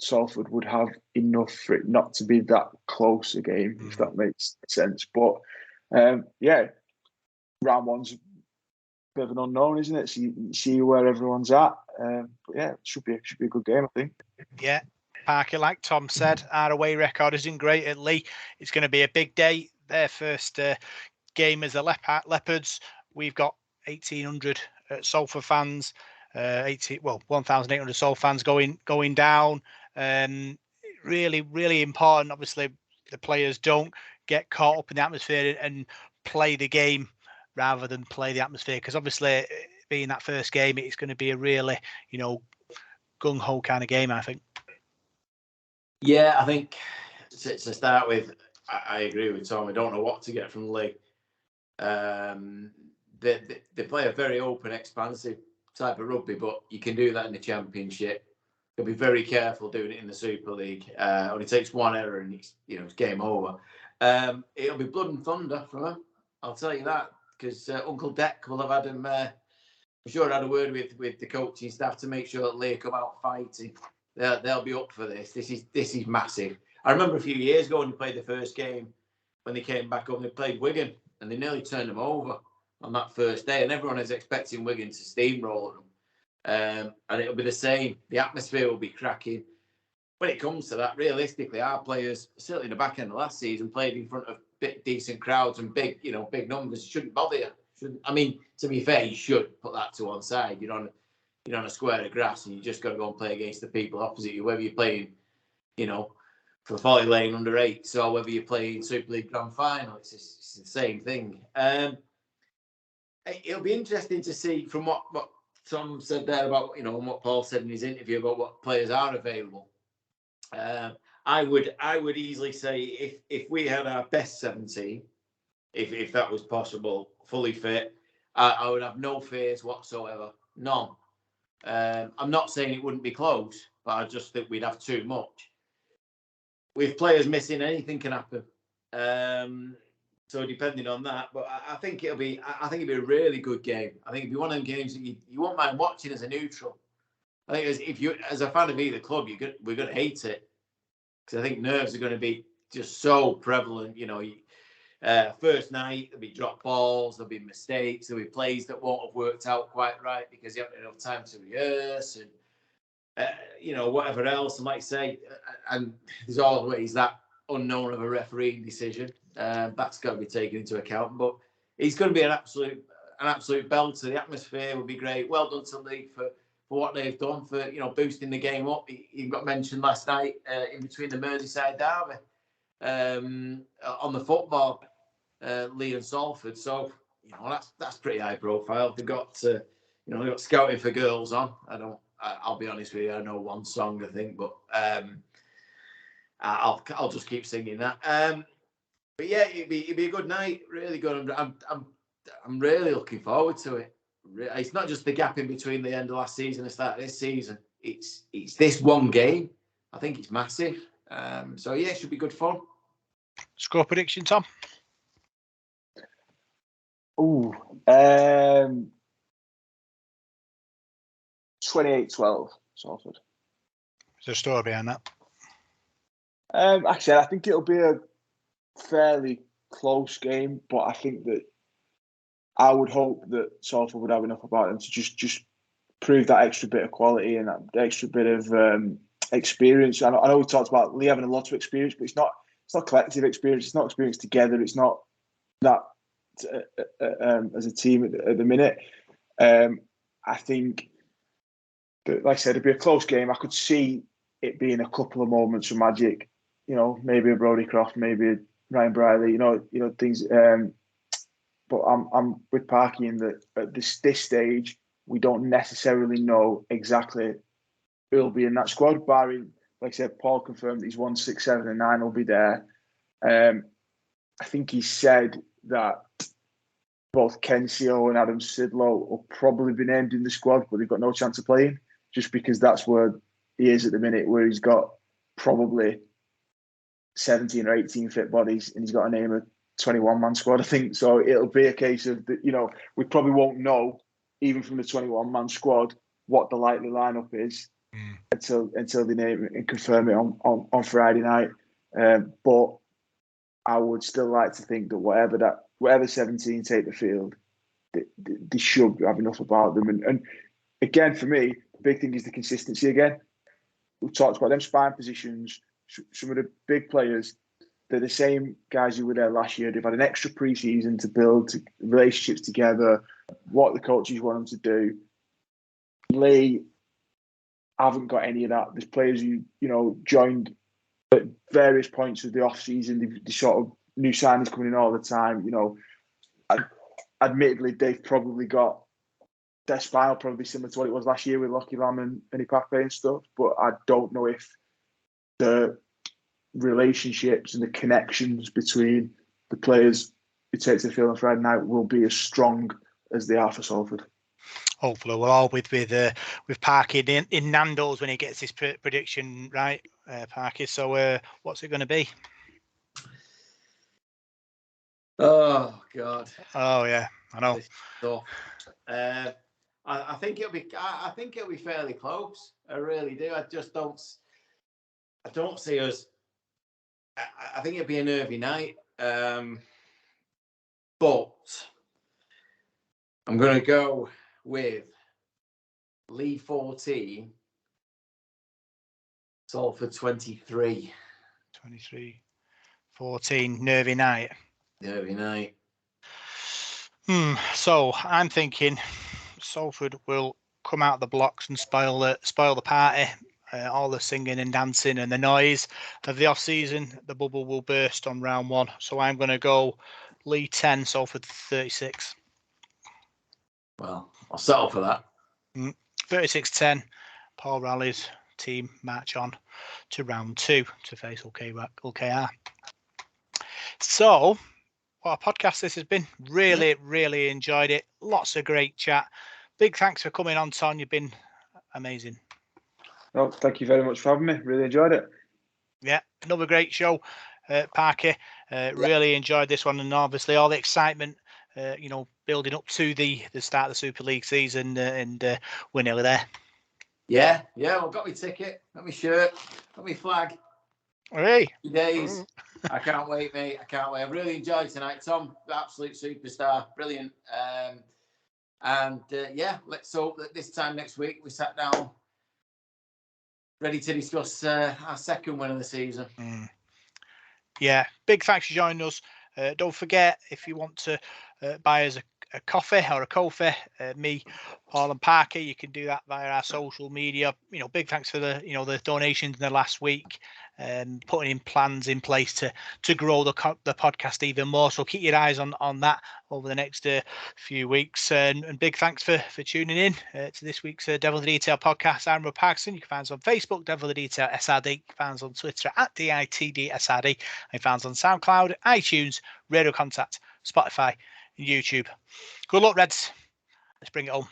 Salford would have enough for it not to be that close a game, if that makes sense. But yeah, round one's a bit of an unknown, isn't it? So you see where everyone's at. But yeah, it should be a good game, I think. Yeah, Parker, like Tom said, our away record isn't great at Leigh. It's going to be a big day. Their first game as the Leopards. We've got 1,800 Salford fans. 1,800 Salford fans going down. Really, really important. Obviously, the players don't get caught up in the atmosphere and play the game rather than play the atmosphere, because obviously, being that first game, it's going to be a really, gung-ho kind of game, I think. Yeah, I think to start with, I agree with Tom. I don't know what to get from Leigh. They play a very open, expansive type of rugby, but you can do that in the Championship. You'll be very careful doing it in the Super League. Only takes one error and it's game over. It'll be blood and thunder from them, I'll tell you that, because Uncle Deck will have had him. I'm sure had a word with the coaching staff to make sure that Leigh come out fighting. They'll be up for this. This is massive. I remember a few years ago when they played the first game, when they came back up, they played Wigan and they nearly turned them over on that first day, and everyone is expecting Wigan to steamroll them. And it'll be the same. The atmosphere will be cracking. When it comes to that, realistically, our players, certainly in the back end of last season, played in front of decent crowds and big numbers. Shouldn't bother you. I mean, to be fair, you should put that to one side. You're on a square of grass and you just got to go and play against the people opposite you, whether you're playing, for Folly Lane under 8s or whether you're playing Super League Grand Final. It's the same thing. It'll be interesting to see from what Tom said there about, and what Paul said in his interview about what players are available. I would easily say if we had our best 17, if that was possible, fully fit, I would have no fears whatsoever. None. I'm not saying it wouldn't be close, but I just think we'd have too much. With players missing, anything can happen. So depending on that, but I think it'll be a really good game. I think it'll be one of them games that you won't mind watching as a neutral. I think if you, as a fan of either club, we're going to hate it, because I think nerves are going to be just so prevalent. First night there'll be drop balls, there'll be mistakes, there'll be plays that won't have worked out quite right because you haven't had enough time to rehearse and whatever else. And like I say, and there's always that unknown of a refereeing decision. That's got to be taken into account. But he's going to be an absolute belter. The atmosphere will be great. Well done to Leigh for what they've done for boosting the game up. He got mentioned last night in between the Merseyside derby on the football, Leigh and Salford. So that's pretty high profile. They've got they've got Scouting for Girls on. I'll be honest with you, I know one song I think, but I'll just keep singing that. But yeah, it'd be a good night, really good. I'm really looking forward to it. It's not just the gap in between the end of last season and the start of this season. It's this one game. I think it's massive. So yeah, it should be good fun. Score prediction, Tom? 28-12, Salford. Is there a story behind that? Actually, I think it'll be a fairly close game, but I think that I would hope that Salford would have enough about them to just prove that extra bit of quality and that extra bit of experience. I know we talked about Leigh having a lot of experience, but it's not collective experience. It's not experience together. It's not that as a team at the minute. I think that, like I said, it'd be a close game. I could see it being a couple of moments of magic. Maybe a Brodie Croft, maybe a Ryan Briley. Things. But I'm with Parky in that at this stage we don't necessarily know exactly who'll be in that squad. Barring, like I said, Paul confirmed that he's 1, 6, 7, and 9 will be there. I think he said that both Ken Seo and Adam Sidlow will probably be named in the squad, but they've got no chance of playing, just because that's where he is at the minute, where he's got probably 17 or 18 fit bodies, and he's got a name of 21-man squad, I think. So it'll be a case of that. We probably won't know, even from the 21-man squad, what the likely lineup is until they name it and confirm it on Friday night. But I would still like to think that whatever 17 take the field, they should have enough about them. And again, for me, the big thing is the consistency again. We've talked about them spine positions. Some of the big players, they're the same guys who were there last year. They've had an extra pre-season to build relationships together, what the coaches want them to do. Leigh haven't got any of that. There's players who, joined at various points of the off-season. They sort of new signings coming in all the time. Admittedly, they've probably got their style probably similar to what it was last year with Lockie Lam and Ipape and stuff. But I don't know if the relationships and the connections between the players who take to the field on Friday night will be as strong as they are for Salford. Hopefully, we're all with Parky in Nando's when he gets his prediction right, Parky. So, what's it going to be? Oh God! Oh yeah, I know. So, I think it'll be. I think it'll be fairly close. I really do. I don't see us. I think it'll be a nervy night. But I'm going to go with Leigh 14, Salford 23. 23-14, nervy night. Nervy night. So I'm thinking Salford will come out of the blocks and spoil the party. All the singing and dancing and the noise of the off-season. The bubble will burst on round one. So I'm going to go Leigh 10, Salford 36. Well, I'll settle for that. 36-10. Paul Rally's team march on to round 2 to face OKR. So, what a podcast this has been. Really, really enjoyed it. Lots of great chat. Big thanks for coming on, Ton. You've been amazing. Well, thank you very much for having me. Really enjoyed it. Yeah, another great show, Parky. Really enjoyed this one, and obviously all the excitement, building up to the start of the Super League season, and we're nearly there. Yeah. Well, got my ticket, got my shirt, got my flag. Hey. Days. I can't wait, mate. I can't wait. I've really enjoyed tonight, Tom. Absolute superstar, brilliant. Let's hope that this time next week we sat down ready to discuss our second win of the season. Yeah, big thanks for joining us. Don't forget, if you want to buy us a coffee or a coffee, me, Paul and Parky, you can do that via our social media. Big thanks for the donations in the last week, and putting in plans in place to grow the podcast even more. So keep your eyes on that over the next few weeks. And big thanks for tuning in to this week's Devil in the Detail podcast. I'm Rob Parkinson. You can find us on Facebook, Devil in the Detail SRD. You can find us on Twitter at DITDSRD. And you can find us on SoundCloud, iTunes, Radio Contact, Spotify, and YouTube. Good luck, Reds. Let's bring it home.